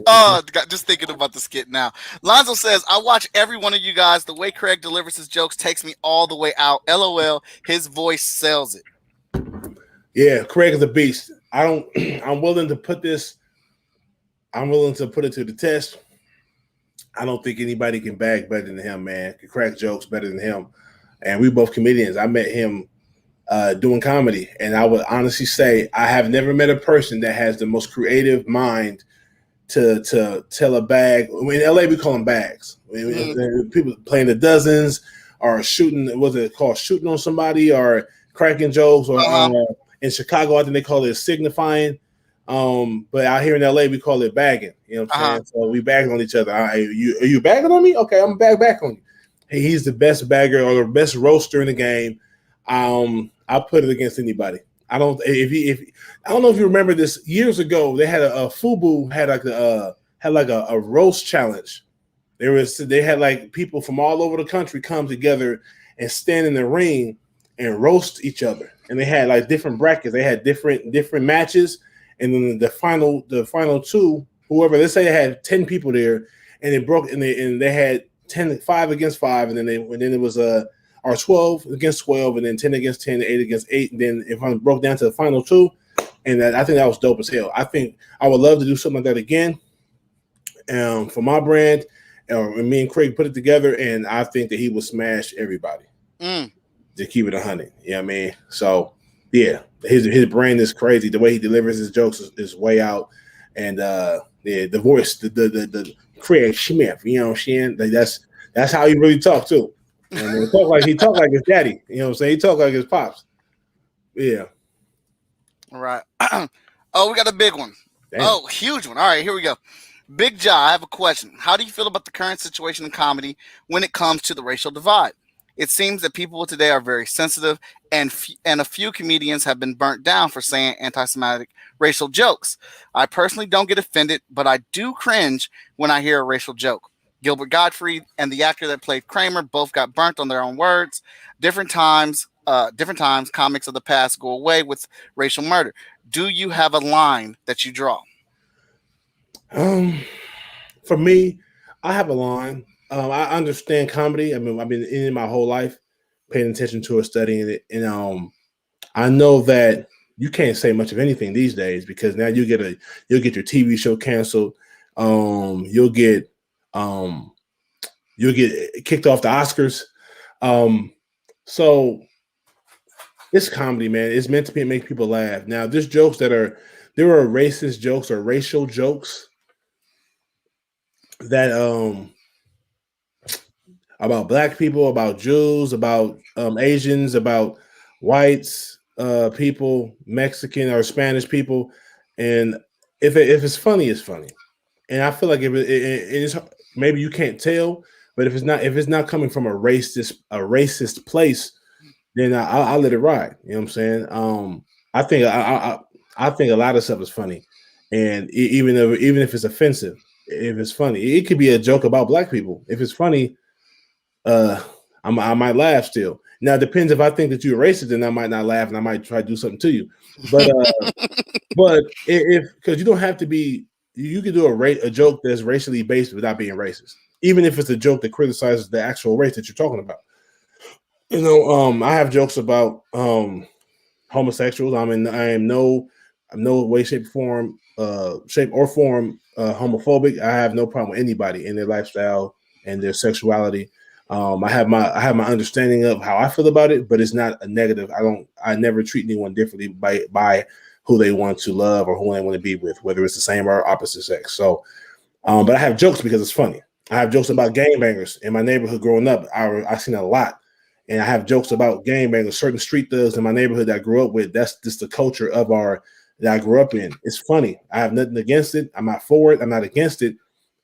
Speaker 1: Oh, just thinking about the skit now. Lonzo says, I watch every one of you guys. The way Craig delivers his jokes takes me all the way out. LOL, his voice sells it.
Speaker 4: Yeah, Craig is a beast. I'm willing to put it to the test. I don't think anybody can bag better than him, man. Can crack jokes better than him. And we both comedians. I met him doing comedy. And I would honestly say I have never met a person that has the most creative mind to tell a bag. In LA, we call them bags. People playing the dozens or shooting, what's it called? Shooting on somebody or cracking jokes. Or in Chicago, I think they call it signifying. But out here in LA, we call it bagging. You know what I'm saying? So we bagging on each other. Are you bagging on me? Okay, I'm back on you. Hey, he's the best bagger or the best roaster in the game. I'll put it against anybody. I don't know if you remember this years ago. They had a FUBU had like a roast challenge. They had like people from all over the country come together and stand in the ring and roast each other. And they had like different brackets. They had different matches. And then the final 2, whoever, let's say they had 10 people there, and it broke, and they had 5 against 5, and then it was or 12 against 12, and then 10 against 10, 8 against 8, and then if I broke down to the final 2, and I think that was dope as hell. I think I would love to do something like that again, for my brand. Me and Craig put it together, and I think that he would smash everybody. To keep it 100, you know what I mean? So yeah, his brand is crazy. The way he delivers his jokes is way out, and the voice, the Craig Smith, you know what I'm saying? Like That's how he really talked too. You know what I mean? He talked like his daddy. You know what I'm saying? He talked like his pops. Yeah.
Speaker 1: All right. Oh, we got a big one.
Speaker 4: Damn.
Speaker 1: Oh, huge one. All right, here we go. Bigg Jah, I have a question. How do you feel about the current situation in comedy when it comes to the racial divide? It seems that people today are very sensitive, and a few comedians have been burnt down for saying anti-Semitic racial jokes. I personally don't get offended, but I do cringe when I hear a racial joke. Gilbert Gottfried and the actor that played Kramer both got burnt on their own words. Different times, comics of the past go away with racial murder. Do you have a line that you draw?
Speaker 4: For me, I have a line. I understand comedy. I mean, I've been in it my whole life, paying attention to it, studying it, and I know that you can't say much of anything these days because now you'll get your TV show canceled. You'll get kicked off the Oscars. So it's comedy, man. It's meant to make people laugh. Now, there are racist jokes or racial jokes that about black people, about Jews, about Asians, about whites, people, Mexican or Spanish people, and if it's funny, it's funny. And I feel like if it is, maybe you can't tell, but if it's not coming from a racist place, then I'll let it ride. You know what I'm saying? I think a lot of stuff is funny, and even if it's offensive, if it's funny, it could be a joke about black people. If it's funny, I might laugh still. Now it depends if I think that you're racist, then I might not laugh and I might try to do something to you. But because you don't have to be, you can do a joke that's racially based without being racist, even if it's a joke that criticizes the actual race that you're talking about. You know, I have jokes about homosexuals. I am no way, shape, or form homophobic. I have no problem with anybody in their lifestyle and their sexuality. I have my understanding of how I feel about it, but it's not a negative. I never treat anyone differently by who they want to love or who they want to be with, whether it's the same or opposite sex. So, but I have jokes because it's funny. I have jokes about gangbangers in my neighborhood growing up. I've seen a lot. And I have jokes about gangbangers, certain street thugs in my neighborhood that I grew up with. That's just the culture that I grew up in. It's funny. I have nothing against it. I'm not for it. I'm not against it.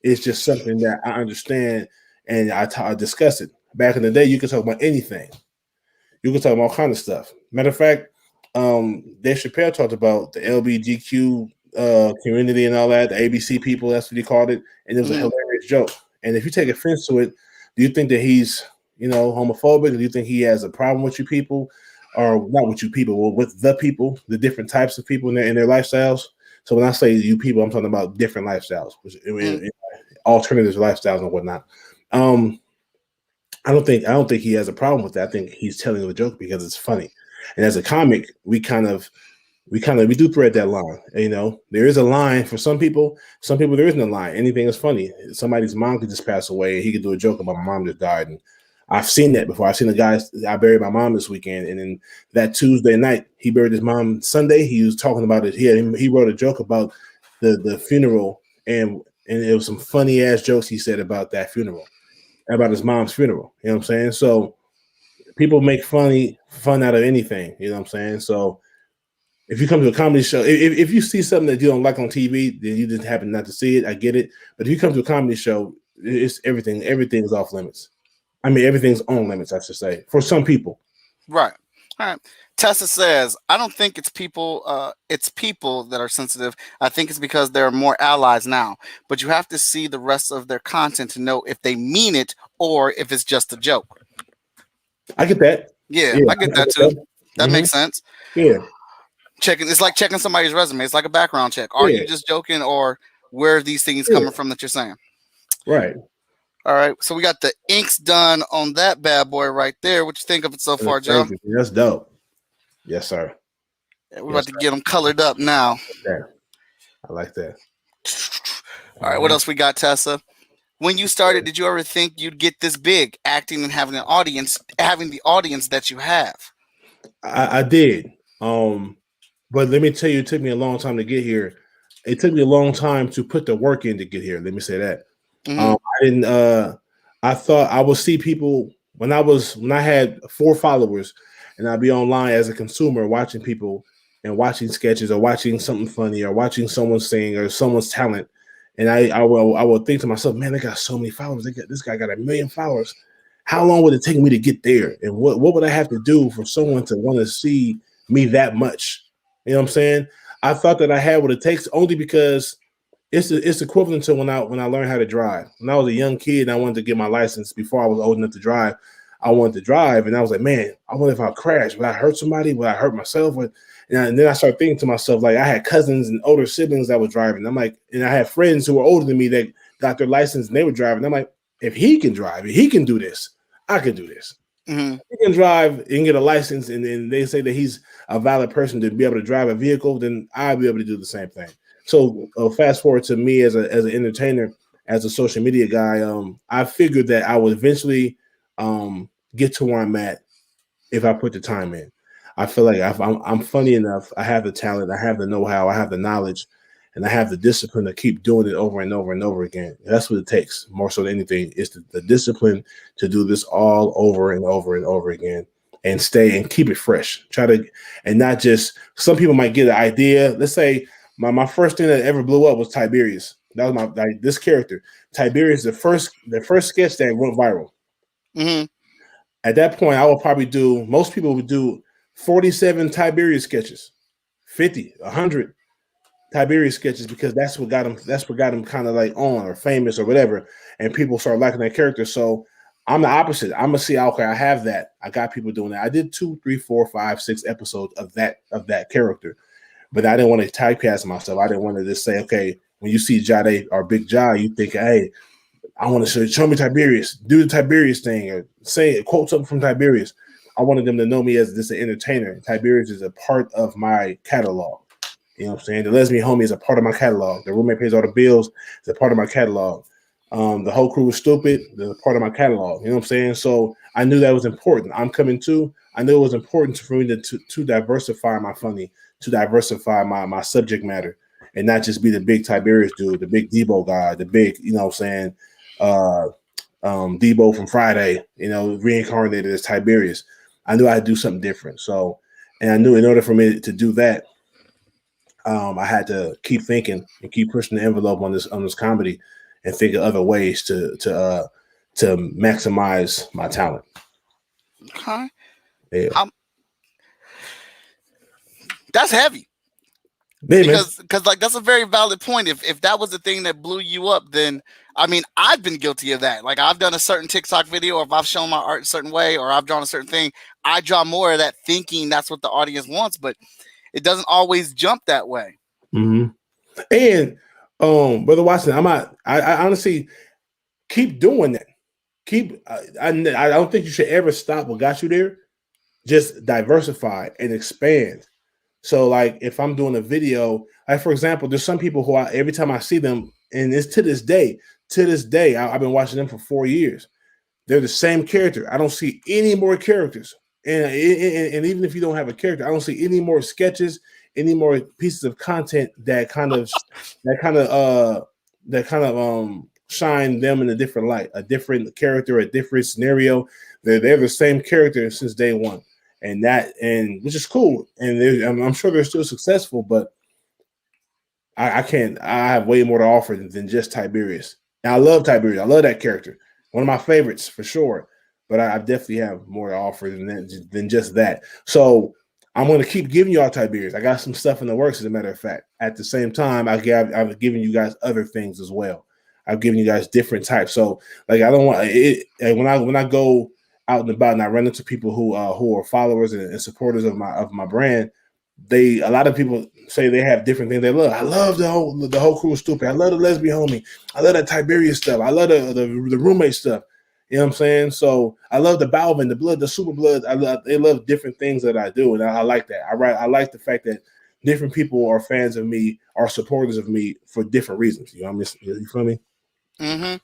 Speaker 4: It's just something that I understand and I discuss it. Back in the day, you could talk about anything. You could talk about all kinds of stuff. Matter of fact, Dave Chappelle talked about the LGBTQ community and all that, the ABC people, that's what he called it. And it was a hilarious joke. And if you take offense to it, do you think that he's homophobic? Do you think he has a problem with you people, or not with you people, well, with the people, the different types of people in their lifestyles? So when I say you people, I'm talking about different lifestyles, alternative lifestyles and whatnot. I don't think he has a problem with that. I think he's telling the joke because it's funny. And as a comic, we do thread that line. There is a line for some people. Some people there isn't a line. Anything is funny. Somebody's mom could just pass away and he could do a joke about my mom just died. And I've seen that before. I've seen a guy, I buried my mom this weekend, and then that Tuesday night, he buried his mom Sunday. He was talking about it. He wrote a joke about the funeral, and it was some funny ass jokes he said about that funeral, about his mom's funeral. You know what I'm saying? So people make fun out of anything. You know what I'm saying? So if you come to a comedy show, if you see something that you don't like on TV, then you just happen not to see it. I get it. But if you come to a comedy show, it's everything. Everything is off limits. I mean, everything's on limits, I should say, for some people.
Speaker 1: Right. All right. Tessa says, I don't think it's people that are sensitive. I think it's because there are more allies now. But you have to see the rest of their content to know if they mean it or if it's just a joke.
Speaker 4: I get that.
Speaker 1: Yeah, I get that too. That makes sense.
Speaker 4: Yeah.
Speaker 1: It's like checking somebody's resume. It's like a background check. Are you just joking, or where are these things coming from that you're saying?
Speaker 4: Right.
Speaker 1: All right, so we got the inks done on that bad boy right there. What you think of it so far, Joe?
Speaker 4: That's dope. Yes, sir.
Speaker 1: Yeah, we're about to get them colored up now.
Speaker 4: I like that.
Speaker 1: All right, what else we got, Tessa? When you started, did you ever think you'd get this big, acting and having the audience that you have? I
Speaker 4: did. But let me tell you, it took me a long time to get here. It took me a long time to put the work in to get here. Let me say that. I I thought I would see people when I had 4 followers, and I'd be online as a consumer watching people and watching sketches or watching something funny or watching someone sing or someone's talent. And I will think to myself, man, they got so many followers. This guy got 1 million followers. How long would it take me to get there? And what would I have to do for someone to want to see me that much? You know what I'm saying? I thought that I had what it takes only because it's equivalent to when I learned how to drive. When I was a young kid and I wanted to get my license before I was old enough to drive, I wanted to drive, and I was like, man, I wonder if I crash. Would I hurt somebody? Would I hurt myself? And then I started thinking to myself, like, I had cousins and older siblings that were driving. I'm like, and I had friends who were older than me that got their license and they were driving. I'm like, if he can drive, if he can do this, I can do this.
Speaker 1: Mm-hmm.
Speaker 4: He can drive and get a license, and then they say that he's a valid person to be able to drive a vehicle, then I'll be able to do the same thing. So fast forward to me as an entertainer, as a social media guy. I figured that I would eventually get to where I'm at if I put the time in. I feel like I'm funny enough. I have the talent. I have the know-how. I have the knowledge, and I have the discipline to keep doing it over and over and over again. That's what it takes, more so than anything, is the discipline to do this all over and over and over again, and stay and keep it fresh. Try to, and not just, some people might get an idea. Let's say my first thing that ever blew up was Tiberius. That was this character. Tiberius, the first sketch that went viral.
Speaker 1: Mm-hmm.
Speaker 4: At that point, I would probably do, most people would do 47 Tiberius sketches, 50, 100 Tiberius sketches, because that's what got him kind of like on or famous or whatever, and people start liking that character. So I'm the opposite. I'm gonna see, okay, I have that. I got people doing that. I did 2, 3, 4, 5, 6 episodes of that character, but I didn't want to typecast myself. I didn't want to just say, okay, when you see Jade or Bigg Jah, you think, hey, I want to show me Tiberius, do the Tiberius thing, or quote something from Tiberius. I wanted them to know me as this an entertainer. Tiberius is a part of my catalog. You know what I'm saying? The lesbian homie is a part of my catalog. The roommate pays all the bills is a part of my catalog. The whole crew is stupid. They're a part of my catalog. You know what I'm saying? So I knew that was important. I'm coming too. I knew it was important for me to diversify my funny, to diversify my subject matter, and not just be the big Tiberius dude, the big Debo guy, the big, you know what I'm saying, Debo from Friday, you know, reincarnated as Tiberius. I knew I had to do something different. So, and I knew in order for me to do that, I had to keep thinking and keep pushing the envelope on this comedy, and think of other ways to maximize my talent.
Speaker 1: Okay.
Speaker 4: Yeah.
Speaker 1: That's heavy.
Speaker 4: Hey,
Speaker 1: Because like, that's a very valid point. If that was the thing that blew you up, then I mean, I've been guilty of that. Like, I've done a certain TikTok video, or if I've shown my art a certain way, or I've drawn a certain thing, I draw more of that thinking that's what the audience wants, but it doesn't always jump that way.
Speaker 4: Mm-hmm. And Brother Watson, I honestly keep doing that. I don't think you should ever stop what got you there. Just diversify and expand. So, like, if I'm doing a video, like, for example, there's some people who every time I see them, and it's to this day, I've been watching them for 4 years. They're the same character. I don't see any more characters. And even if you don't have a character, I don't see any more sketches, any more pieces of content that kind of shine them in a different light, a different character, a different scenario. They're the same character since day one. And which is cool, and I'm sure they're still successful, but I have way more to offer than just Tiberius. And I love Tiberius. I love that character, one of my favorites for sure. But I definitely have more to offer than just that. So I'm going to keep giving y'all Tiberius. I got some stuff in the works, as a matter of fact. At the same time, I've given you guys other things as well. I've given you guys different types. So, like, I don't want it. When I go out and about and I run into people who are followers and supporters of my brand, a lot of people say they have different things they love. I love the whole crew is stupid. I love the lesbian homie. I love that Tiberius stuff. I love the roommate stuff. You know what I'm saying? So I love the Balvin, the blood, the super blood. They love different things that I do, and I like that. I like the fact that different people are fans of me, are supporters of me for different reasons. You know what I mean? You feel me?
Speaker 1: Mm-hmm.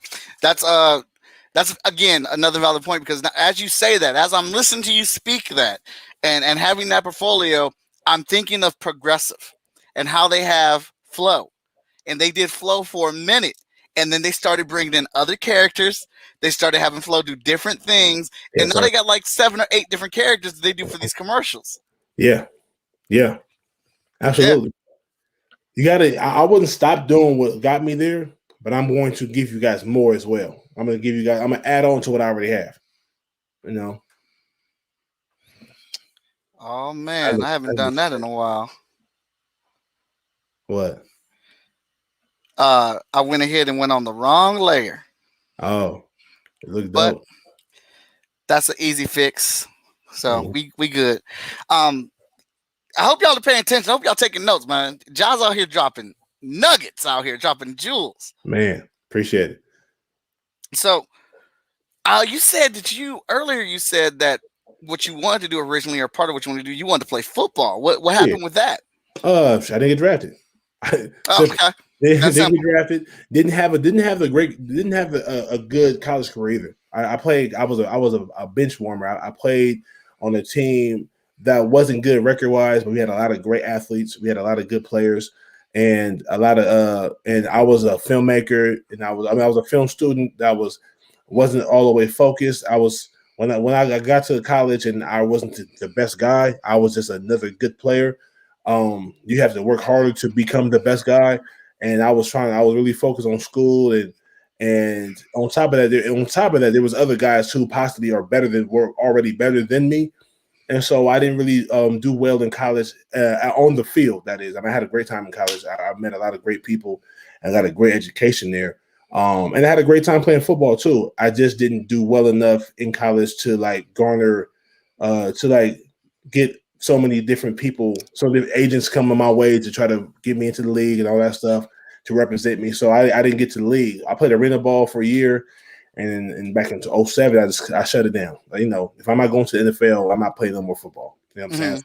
Speaker 1: That's again another valid point, because as you say that, as I'm listening to you speak that, and having that portfolio, I'm thinking of Progressive and how they have Flow, and they did Flow for a minute, and then they started bringing in other characters. They started having Flo do different things, and
Speaker 4: Yes,
Speaker 1: now
Speaker 4: sir.
Speaker 1: they got like 7 or 8 different characters that they do for these commercials.
Speaker 4: Yeah. Absolutely. You gotta. I wouldn't stop doing what got me there, but I'm going to give you guys more as well. I'm gonna give you guys. I'm gonna add on to what I already have. You know.
Speaker 1: Oh man, I haven't done that in a while.
Speaker 4: What?
Speaker 1: I went ahead and went on the wrong layer.
Speaker 4: Oh, it looked
Speaker 1: But
Speaker 4: dope.
Speaker 1: that's an easy fix. So we good. I hope y'all are paying attention. I hope y'all taking notes, man. Jah's out here dropping nuggets, out here dropping jewels.
Speaker 4: Man, appreciate it.
Speaker 1: So you said that you said that what you wanted to do originally, or part of what you wanted to do, you wanted to play football. What happened with that?
Speaker 4: I didn't get drafted.
Speaker 1: Okay.
Speaker 4: Didn't get drafted. Didn't have a good college career either. I played. I was a bench warmer. I played on a team that wasn't good record wise, but we had a lot of great athletes. We had a lot of good players, and a lot of and I was a filmmaker, and I was a film student that wasn't all the way focused. I was when I got to college and I wasn't the best guy. I was just another good player. You have to work harder to become the best guy. And I was really focused on school, and on top of that, there was other guys who possibly were already better than me. And so I didn't really do well in college on the field. That is, I had a great time in college. I met a lot of great people and got a great education there. And I had a great time playing football too. I just didn't do well enough in college to get so many different people, so the agents coming my way to try to get me into the league and all that stuff to represent me. So I didn't get to the league. I played arena ball for a year, and back into 2007, I shut it down. If I'm not going to the NFL, I'm not playing no more football. You know what I'm saying? So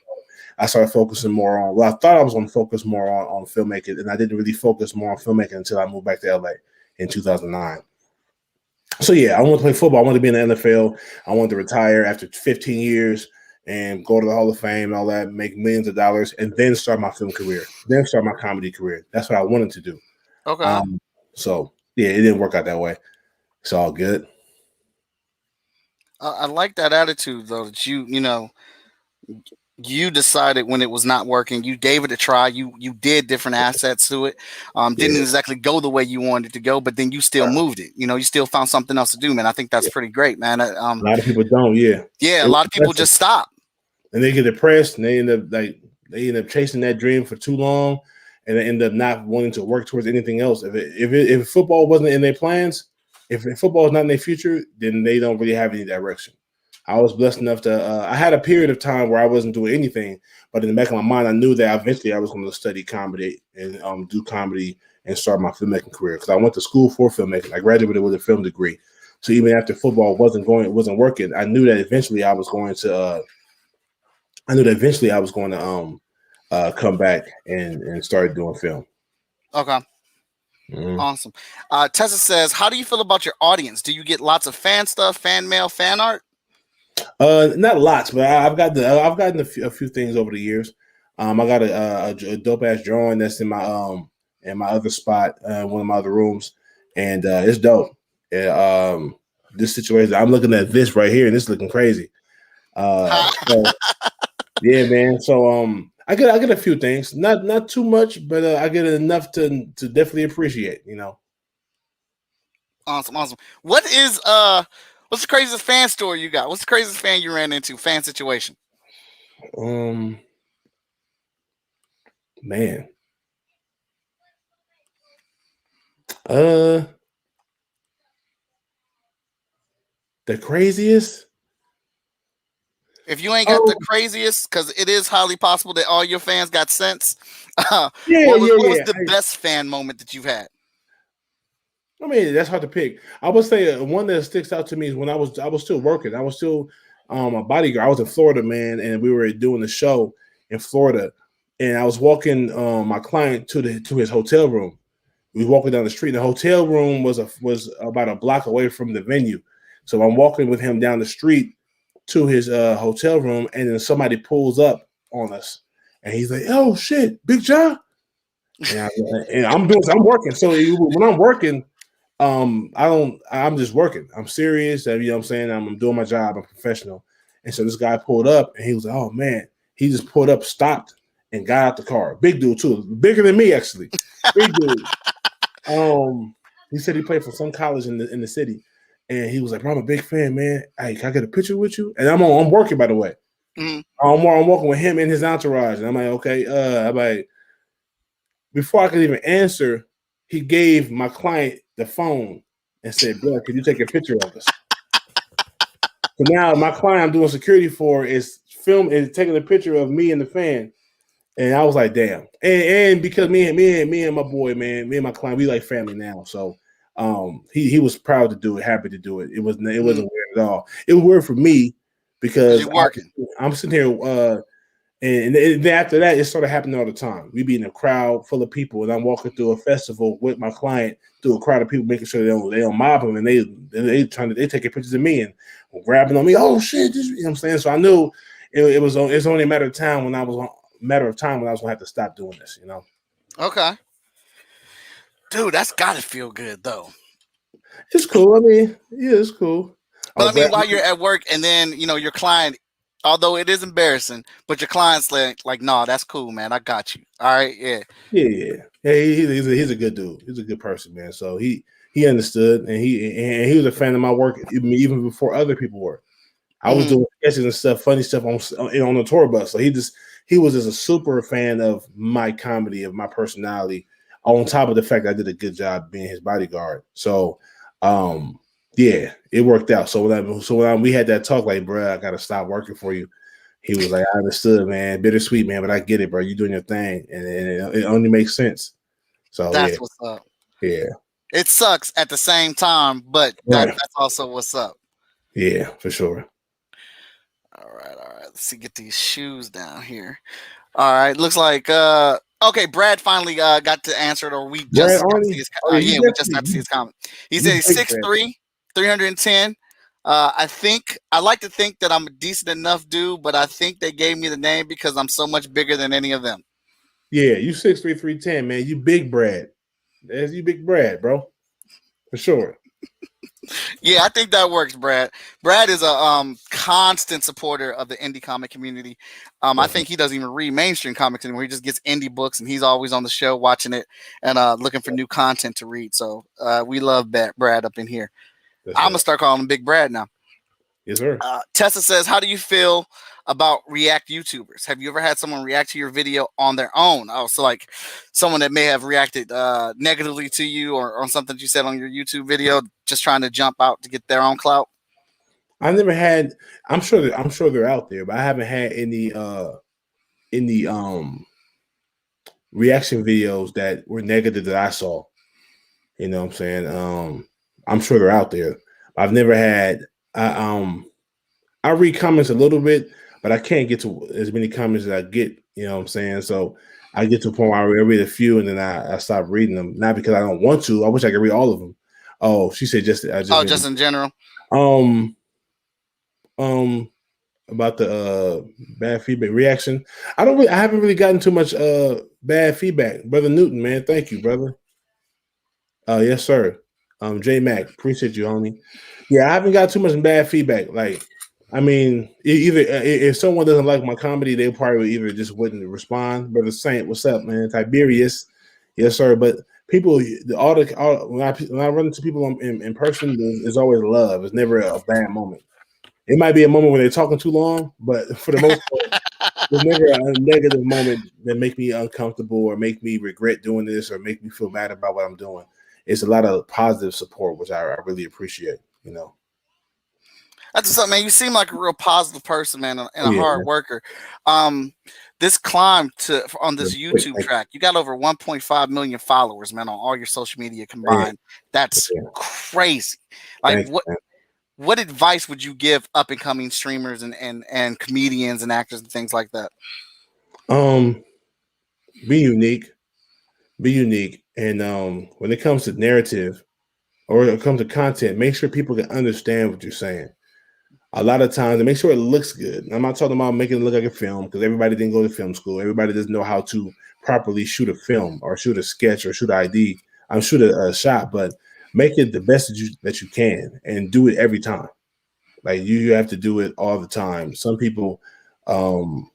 Speaker 4: I started focusing more on. Well, I thought I was going to focus more on filmmaking, and I didn't really focus more on filmmaking until I moved back to LA in 2009. So yeah, I wanted to play football. I wanted to be in the NFL. I wanted to retire after 15 years. And go to the Hall of Fame and all that, make millions of dollars, and then start my film career, then start my comedy career. That's what I wanted to do.
Speaker 1: Okay.
Speaker 4: So, yeah, it didn't work out that way. It's all good.
Speaker 1: I like that attitude, though, that you decided when it was not working, you gave it a try. You did different assets to it. Didn't exactly go the way you wanted it to go, but then you still moved it. You still found something else to do, man. I think that's pretty great, man.
Speaker 4: A lot of people don't,
Speaker 1: Yeah, a lot of people just stop.
Speaker 4: And they get depressed, and they end up chasing that dream for too long, and they end up not wanting to work towards anything else. If football wasn't in their plans, if football is not in their future, then they don't really have any direction. I was blessed enough to I had a period of time where I wasn't doing anything, but in the back of my mind, I knew that eventually I was going to study comedy and do comedy and start my filmmaking career, because I went to school for filmmaking. I graduated with a film degree. So even after football wasn't working, I knew that eventually I was going to come back and start doing film.
Speaker 1: Okay. Awesome. Tessa says, how do you feel about your audience? Do you get lots of fan stuff, fan mail, fan art?
Speaker 4: Not lots, but I've gotten a few things over the years. I got a dope ass drawing that's in my other spot, one of my other rooms, and it's dope. This situation, I'm looking at this right here, and it's looking crazy. So, yeah, man. So I get a few things, not too much, but I get enough to definitely appreciate.
Speaker 1: Awesome. What's the craziest fan story you got? What's the craziest fan you ran into? Fan situation?
Speaker 4: Man. The craziest?
Speaker 1: If you ain't got the craziest, because it is highly possible that all your fans got sense. What was the best fan moment that you've had?
Speaker 4: I mean, that's hard to pick. I would say one that sticks out to me is when I was still working. I was still a bodyguard. I was in Florida, man, and we were doing the show in Florida. And I was walking my client to his hotel room. We were walking down the street. The hotel room was about a block away from the venue. So I'm walking with him down the street to his hotel room, and then somebody pulls up on us, and he's like, "Oh shit, Bigg Jah!" And I'm working. So when I'm working, I'm just working. I'm serious. You know what I'm saying? I'm doing my job. I'm professional. And so this guy pulled up and he was like, oh man, he just pulled up, stopped, and got out the car. Big dude too. Bigger than me, actually. Big dude. He said he played for some college in the city. And he was like, bro, I'm a big fan, man. Hey, can I get a picture with you? And I'm working, by the way.
Speaker 1: Mm-hmm.
Speaker 4: I'm walking with him and his entourage. And I'm like, okay, I'm like, before I could even answer, he gave my client the phone and said, bro, could you take a picture of us? So now my client I'm doing security for is taking a picture of me and the fan. And I was like, damn. And because me and my boy, man, me and my client, we like family now. So he was proud to do it, happy to do it. It wasn't weird at all. It was weird for me because
Speaker 1: you're working.
Speaker 4: I'm sitting here and then after that, it started happening all the time. We be in a crowd full of people, and I'm walking through a festival with my client through a crowd of people, making sure they don't mob them, and they taking pictures of me and grabbing on me. Oh shit! You know what I'm saying? So I knew it's only a matter of time when I was gonna have to stop doing this. You know?
Speaker 1: Okay, dude, that's gotta feel good though.
Speaker 4: It's cool. I mean, yeah, it's cool.
Speaker 1: But I mean, while you're at work, and then your client. Although it is embarrassing, but your client's like, no, that's cool, man. I got you. All right, yeah.
Speaker 4: He's a good dude. He's a good person, man. So he understood, and he was a fan of my work even before other people were. I was doing sketches and stuff, funny stuff on the tour bus. So he was just a super fan of my comedy, of my personality. On top of the fact that I did a good job being his bodyguard. So, yeah, it worked out. So when we had that talk, like, bro, I gotta stop working for you. He was like, I understood, man. Bittersweet, man, but I get it, bro. You doing your thing, and it only makes sense. So
Speaker 1: that's what's up.
Speaker 4: Yeah,
Speaker 1: it sucks at the same time, but that's also what's up.
Speaker 4: Yeah, for sure.
Speaker 1: All right. Let's see, get these shoes down here. All right, looks like okay, Brad finally got to answer it, or we just got to see his we just got to see his comment. He said he's 6'3", 310. I like to think that I'm a decent enough dude, but I think they gave me the name because I'm so much bigger than any of them.
Speaker 4: Yeah, you 6'3", 310, man. You big Brad. That's you big Brad, bro. For sure.
Speaker 1: Yeah, I think that works, Brad. Brad is a constant supporter of the indie comic community. I think he doesn't even read mainstream comics anymore. He just gets indie books, and he's always on the show watching it and looking for new content to read. So we love Brad up in here. I'm gonna start calling him Big Brad now.
Speaker 4: Yes, sir.
Speaker 1: Tessa says, how do you feel about React YouTubers? Have you ever had someone react to your video on their own? Oh, so like someone that may have reacted negatively to you or on something that you said on your YouTube video, just trying to jump out to get their own clout?
Speaker 4: I've never had. I'm sure they're out there, but I haven't had any reaction videos that were negative that I saw. You know what I'm saying? I'm sure they're out there. I've never had. I read comments a little bit, but I can't get to as many comments as I get. You know what I'm saying? So I get to a point where I read a few and then I stop reading them. Not because I don't want to. I wish I could read all of them. Oh, she said just
Speaker 1: in general.
Speaker 4: About the bad feedback reaction. I haven't really gotten too much bad feedback. Brother Newton, man. Thank you, brother. Yes, sir. J Mac, appreciate you, homie. Yeah, I haven't got too much bad feedback. Like, I mean, either if someone doesn't like my comedy, they probably either just wouldn't respond. Brother Saint, what's up, man? Tiberius, yes, sir. But people, when I run into people in person, there's always love. It's never a bad moment. It might be a moment when they're talking too long, but for the most part, there's never a negative moment that make me uncomfortable or make me regret doing this or make me feel bad about what I'm doing. It's a lot of positive support, which I really appreciate, you know.
Speaker 1: That's what's up, man. You seem like a real positive person, man, and a hard worker. This climb on this YouTube track, you got over 1.5 million followers, man, on all your social media combined. That's crazy. Like, what advice would you give up and coming streamers and comedians and actors and things like that?
Speaker 4: Be unique. And when it comes to narrative or when it comes to content, make sure people can understand what you're saying. A lot of times, and make sure it looks good. I'm not talking about making it look like a film because everybody didn't go to film school. Everybody doesn't know how to properly shoot a film or shoot a sketch or shoot an ID. I'm shoot a shot, but make it the best that you can, and do it every time. Like you have to do it all the time. Some people want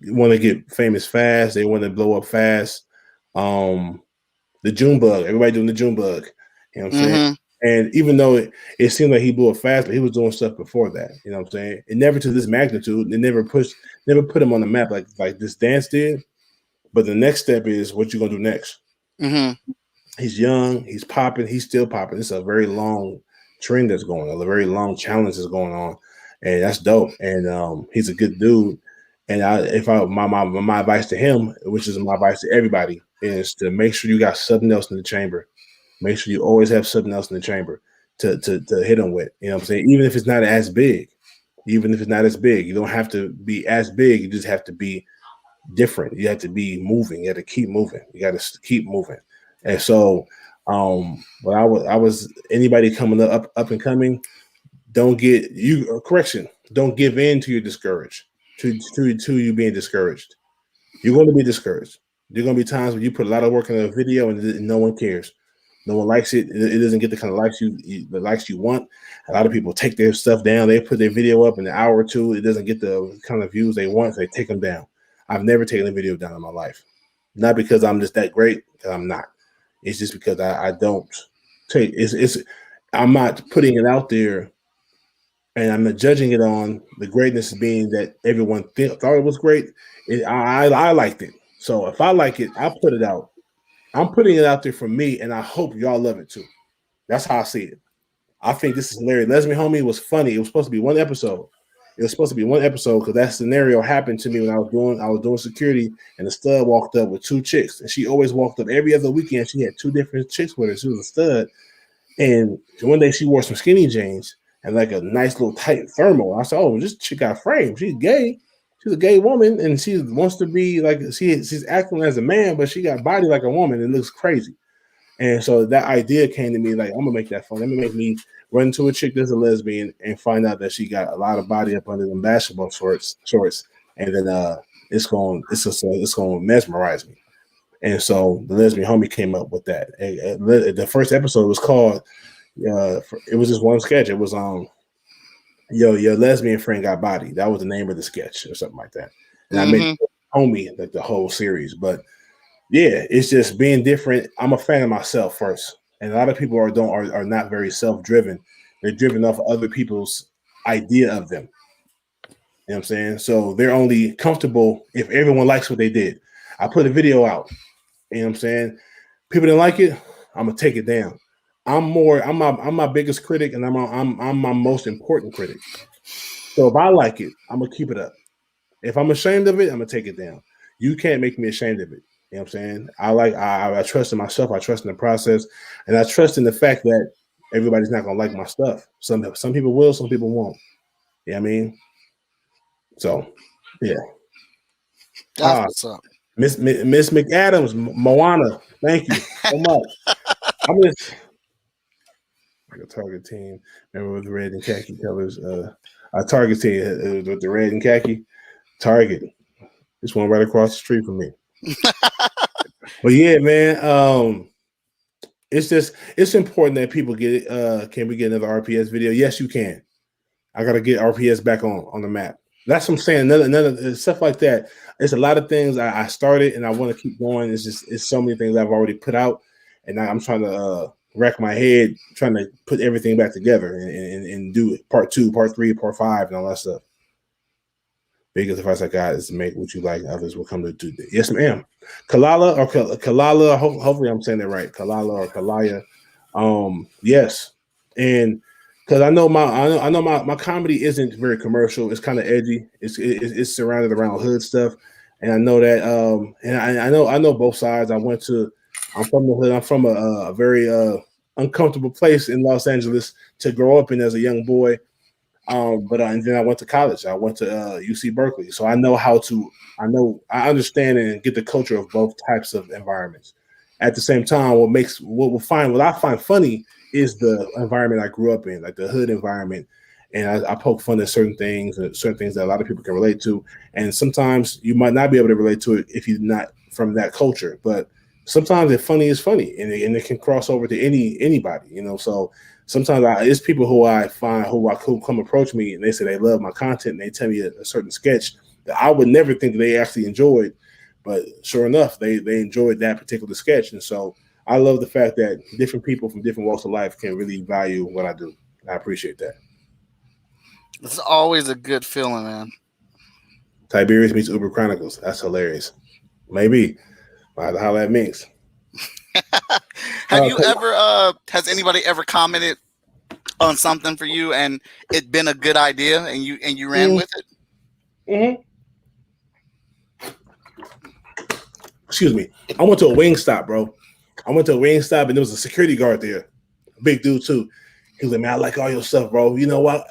Speaker 4: to get famous fast. They want to blow up fast. The June bug, everybody doing the June bug. You know what I'm saying? And even though it seemed like he blew up fast, but he was doing stuff before that. You know what I'm saying? And never to this magnitude. They never put him on the map like this dance did. But the next step is what you're gonna do next. He's young, he's popping, he's still popping. It's a very long trend that's going on, a very long challenge that's going on, and that's dope. And he's a good dude. And my advice to him, which is my advice to everybody, is to make sure you got something else in the chamber. Make sure you always have something else in the chamber to hit him with. You know what I'm saying? Even if it's not as big, you don't have to be as big. You just have to be different. You have to be moving. You have to keep moving. You got to keep moving. And so, when I was anybody coming up and coming, don't give in to your discouraged, to you being discouraged. You're going to be discouraged. There are going to be times when you put a lot of work in a video and no one cares. No one likes it. It doesn't get the kind of likes you want. A lot of people take their stuff down. They put their video up in an hour or two. It doesn't get the kind of views they want. So they take them down. I've never taken a video down in my life. Not because I'm just that great, because I'm not. It's just because I don't take I'm not putting it out there, and I'm not judging it on the greatness being that everyone thought it was great. I liked it. So if I like it, I'll put it out. I'm putting it out there for me, and I hope y'all love it too. That's how I see it. I think this is hilarious. Lesbian Homie was funny. It was supposed to be one episode. Because that scenario happened to me when I was doing security, and the stud walked up with two chicks, and she always walked up every other weekend. She had two different chicks with her. She was a stud, and one day she wore some skinny jeans and like a nice little tight thermal. I said, "Oh, this chick got framed. She's gay. She's a gay woman, and she wants to be like she's acting as a man, but she got body like a woman. It looks crazy." And so that idea came to me, like, I'm gonna make that fun. Let me make me run into a chick that's a lesbian and find out that she got a lot of body up under them basketball shorts, and then it's going to mesmerize me. And so the Lesbian Homie came up with that. The first episode was called. It was just one sketch. It was your lesbian friend got body. That was the name of the sketch or something like that. And I made Homie like the whole series, but. Yeah, it's just being different. I'm a fan of myself first, and a lot of people are not very self-driven. They're driven off of other people's idea of them. You know what I'm saying? So they're only comfortable if everyone likes what they did. I put a video out. You know what I'm saying? People didn't like it. I'm gonna take it down. I'm my biggest critic, and I'm my most important critic. So if I like it, I'm gonna keep it up. If I'm ashamed of it, I'm gonna take it down. You can't make me ashamed of it. You know what I'm saying? I trust in myself. I trust in the process, and I trust in the fact that everybody's not gonna like my stuff. Some people will, some people won't. You know what I mean? So, yeah.
Speaker 1: That's what's up.
Speaker 4: Miss McAdams, Moana. Thank you so much. I'm just like a Target team. Remember with the red and khaki colors? Our Target team with the red and khaki. Target. This one right across the street from me. But yeah, man, it's important that people get it. Can we get another RPS video? Yes, you can. I gotta get RPS back on the map. That's what I'm saying. Another stuff like that. It's a lot of things I started and I want to keep going. It's so many things I've already put out, and I'm trying to rack my head, trying to put everything back together and do it. Part 2, part 3, part 5, and all that stuff. Biggest advice I got is to make what you like, and others will come to do that. Yes, ma'am. Kalala, hopefully I'm saying that right. Kalala or Kalaya. Yes. And because I know my comedy isn't very commercial. It's kind of edgy. It's surrounded around hood stuff. And I know that and I know both sides. I'm from the hood. I'm from a very uncomfortable place in Los Angeles to grow up in as a young boy. And then I went to college. I went to UC Berkeley, so I I understand and get the culture of both types of environments. At the same time, what I find funny is the environment I grew up in, like the hood environment, and I poke fun at certain things that a lot of people can relate to. And sometimes you might not be able to relate to it if you're not from that culture, but sometimes the funny is funny, and it can cross over to anybody, So sometimes it's people who I find who come approach me and they say they love my content and they tell me a certain sketch that I would never think that they actually enjoyed, but sure enough, they enjoyed that particular sketch, and so I love the fact that different people from different walks of life can really value what I do. I appreciate that.
Speaker 1: It's always a good feeling, man.
Speaker 4: Tiberius meets Uber Chronicles. That's hilarious. Maybe. How that means.
Speaker 1: Have you ever has anybody ever commented on something for you and it been a good idea and you ran with it?
Speaker 4: Excuse me. I went to a Wingstop, bro. And there was a security guard there. A big dude too. He was like, man, I like all your stuff, bro. You know what?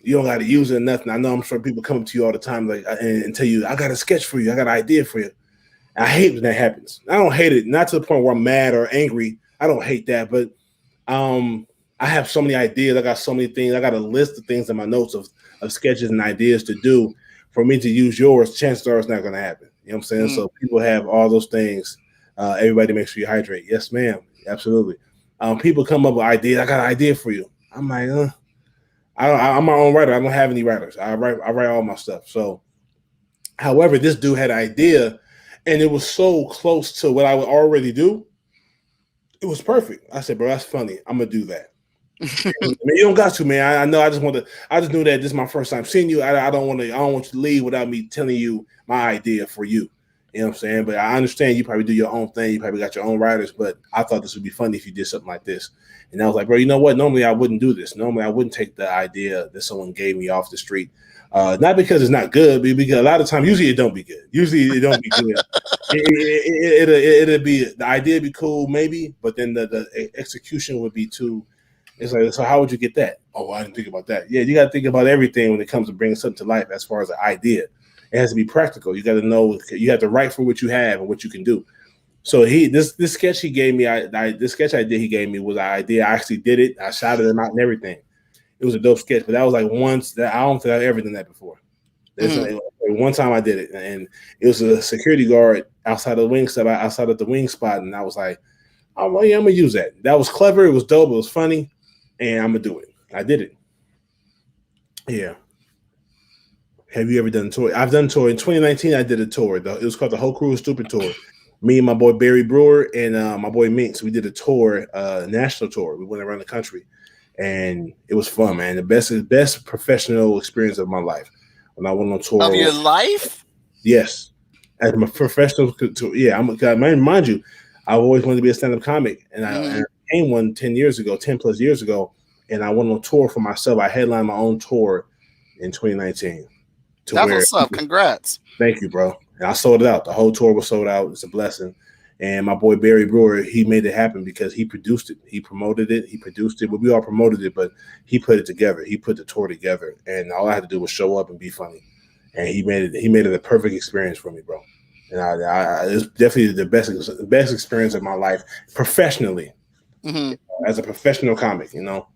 Speaker 4: You don't got to use it or nothing. I know I'm sure people come to you all the time and tell you, I got a sketch for you. I got an idea for you. I hate when that happens. I don't hate it, not to the point where I'm mad or angry. I don't hate that, but I have so many ideas. I got so many things. I got a list of things in my notes of sketches and ideas to do. For me to use yours, chances are it's not going to happen. You know what I'm saying? So people have all those things. Everybody make sure you hydrate. Yes, ma'am. Absolutely. People come up with ideas. I got an idea for you. I'm like, I'm my own writer. I don't have any writers. I write all my stuff. So, however, this dude had an idea, and it was so close to what I would already do. It was perfect. I said, bro, that's funny. I'm gonna do that. Man, you don't got to, man. I know. I just knew that this is my first time seeing you. I don't want you to leave without me telling you my idea for you. You know what I'm saying? But I understand you probably do your own thing. You probably got your own writers. But I thought this would be funny if you did something like this. And I was like, bro, you know what? Normally I wouldn't do this. Normally I wouldn't take the idea that someone gave me off the street. Not because it's not good, but because a lot of times, usually it don't be good. Usually it don't be good. It'll be, the idea be cool, maybe, but then the execution would be too. It's like, so how would you get that? Oh, I didn't think about that. Yeah, you got to think about everything when it comes to bringing something to life as far as an idea. It has to be practical. You got to know, you have to write for what you have and what you can do. So this sketch he gave me, this sketch idea he gave me was an idea. I actually did it. I shouted him out and everything. It was a dope sketch, but that was like once that I don't think I've ever done that before. Like one time I did it, and it was a security guard outside of the wing spot, and I was like, oh yeah, I'm gonna use that. That was clever. It was dope. It was funny, and I'm gonna do it. I did it. Yeah. Have you ever done a tour? I've done a tour. In 2019, I did a tour. It was called the Whole Crew is Stupid Tour. Me and my boy Barry Brewer and my boy Minx, we did a tour, national tour. We went around the country, and it was fun, man. The best professional experience of my life. When I went on tour.
Speaker 1: Of your life?
Speaker 4: Yes. As my professional tour. Yeah, mind you, I've always wanted to be a stand-up comic, and I became one 10 plus years ago, and I went on tour for myself. I headlined my own tour in 2019.
Speaker 1: That's what's up. Congrats.
Speaker 4: Thank you, bro. And I sold it out. The whole tour was sold out. It's a blessing. And my boy Barry Brewer, he made it happen because he produced it. He promoted it. He produced it. Well, we all promoted it, but he put it together. He put the tour together. And all I had to do was show up and be funny. And he made it a perfect experience for me, bro. And it's definitely the best experience of my life professionally, as a professional comic, you know.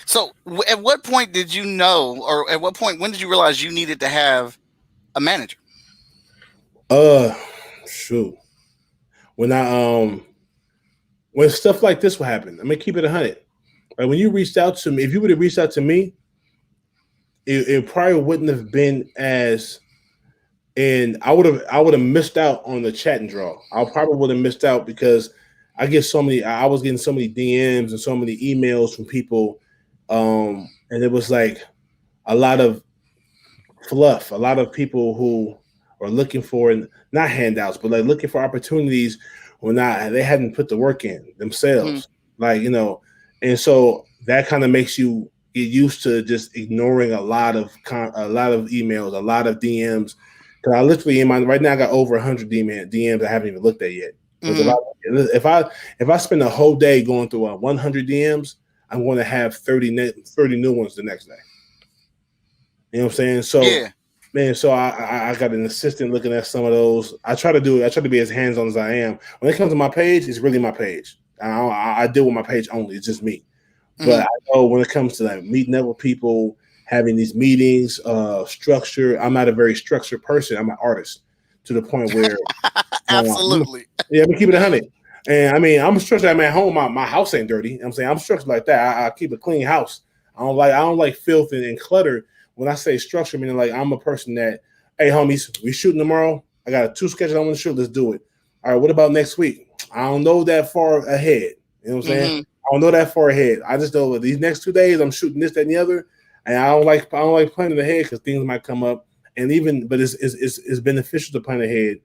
Speaker 1: So at what point did you know, or at what point, when did you realize you needed to have a manager?
Speaker 4: Shoot. When stuff like this would happen, I'm gonna keep it 100. Like when you reached out to me, if you would have reached out to me, it probably wouldn't have been as, and I would have missed out on the chat and draw. I probably would have missed out because I was getting so many DMs and so many emails from people. And it was like a lot of fluff, a lot of people who are looking for not handouts, but like looking for opportunities when they hadn't put the work in themselves. Like, you know, and so that kind of makes you get used to just ignoring a lot of emails, a lot of DMs. Cause I literally right now I got over 100 DMs I haven't even looked at yet. If I spend a whole day going through 100 DMs, I'm going to have 30 new ones the next day. You know what I'm saying? So,
Speaker 1: yeah. Man,
Speaker 4: so I got an assistant looking at some of those. I try to be as hands-on as I am. When it comes to my page, it's really my page. I deal with my page only. It's just me. But I know when it comes to like meeting up with people, having these meetings, structure, I'm not a very structured person. I'm an artist. to the point where
Speaker 1: Absolutely.
Speaker 4: I'm gonna keep it 100. And I mean, I'm structured. I'm at home. My house ain't dirty. You know what I'm saying I'm structured like that. I keep a clean house. I don't like filth and clutter. When I say structure, meaning like I'm a person that, hey homies, we shooting tomorrow. I got 2 sketches I want to shoot. Let's do it. All right, what about next week? I don't know that far ahead. You know what I'm saying? I don't know that far ahead. I just know these next 2 days I'm shooting this, that, and the other. And I don't like planning ahead because things might come up. And but it's beneficial to plan ahead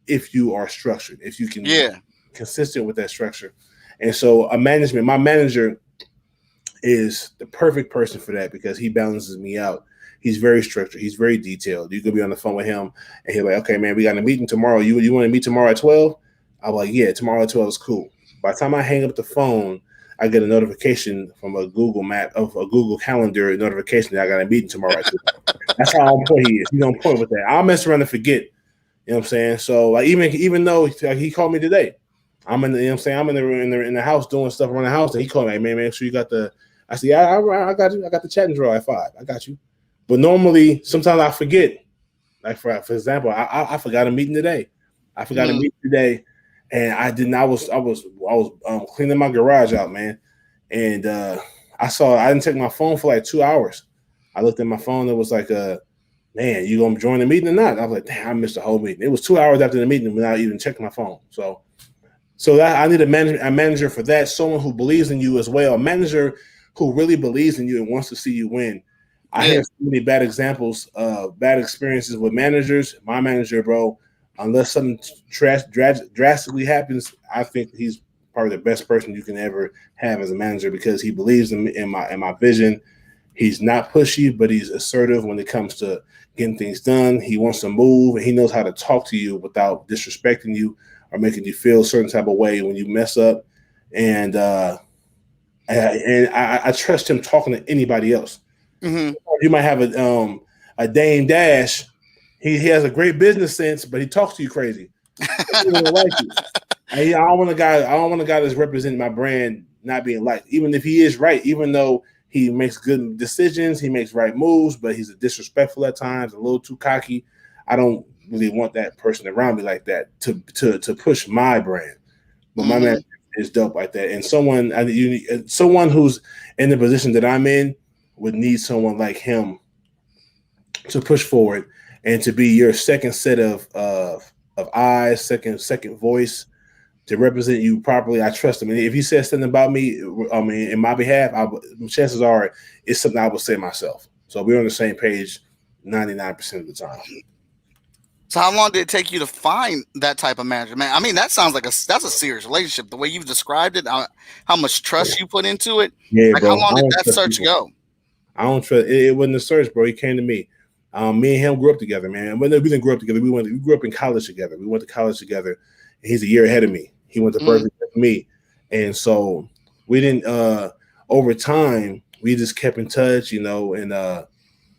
Speaker 4: if you are structured, if you can be consistent with that structure. And so my manager is the perfect person for that because he balances me out. He's very structured. He's very detailed. You could be on the phone with him and he'll be like, okay, man, we got a meeting tomorrow. You want to meet tomorrow at 12? I'm like, yeah, tomorrow at 12 is cool. By the time I hang up the phone, I get a notification from a Google Calendar notification that I got a meeting tomorrow at 12. That's how on point he is. He's on point with that. I'll mess around and forget. You know what I'm saying? So like even though he called me today, I'm in the, you know what I'm saying, I'm in the house doing stuff around the house, and he called me, man, make sure you got the. I said, yeah, I got you. I got the chat and draw at 5. I got you. But normally, sometimes I forget. Like for example, I forgot a meeting today. I forgot a meeting today, and I didn't. I was cleaning my garage out, man, and I didn't take my phone for like 2 hours. I looked at my phone. It was like man, you gonna join the meeting or not? I was like, damn, I missed the whole meeting. It was 2 hours after the meeting without even checking my phone. So that I need a manager for that. Someone who believes in you as well. A manager who really believes in you and wants to see you win. I have so many bad examples of bad experiences with managers. My manager, bro, unless something drastically happens, I think he's probably the best person you can ever have as a manager because he believes in my vision. He's not pushy, but he's assertive when it comes to getting things done. He wants to move, and he knows how to talk to you without disrespecting you or making you feel a certain type of way when you mess up. And I trust him talking to anybody else. Mm-hmm. You might have a Dame Dash. He has a great business sense, but he talks to you crazy. He don't like you. I don't want a guy that's representing my brand not being liked, even if he is right, even though he makes good decisions, he makes right moves, but he's disrespectful at times, a little too cocky. I don't really want that person around me like that to push my brand. But my man is dope like that. And someone who's in the position that I'm in would need someone like him to push forward and to be your second set of eyes, second voice to represent you properly. I trust him. And if he says something about me, in my behalf, chances are it's something I would say myself. So we're on the same page 99% of the time.
Speaker 1: So how long did it take you to find that type of manager, man? I mean, that sounds like that's a serious relationship. The way you've described it, how much trust you put into it.
Speaker 4: Yeah,
Speaker 1: like,
Speaker 4: bro,
Speaker 1: how long did that search go?
Speaker 4: I don't trust it. It wasn't a search, bro. He came to me. Me and him grew up together, man. Well, we didn't grow up together. We grew up in college together. We went to college together. And he's a year ahead of me. He went to Berkeley with me, and so we didn't. Over time, we just kept in touch, you know. And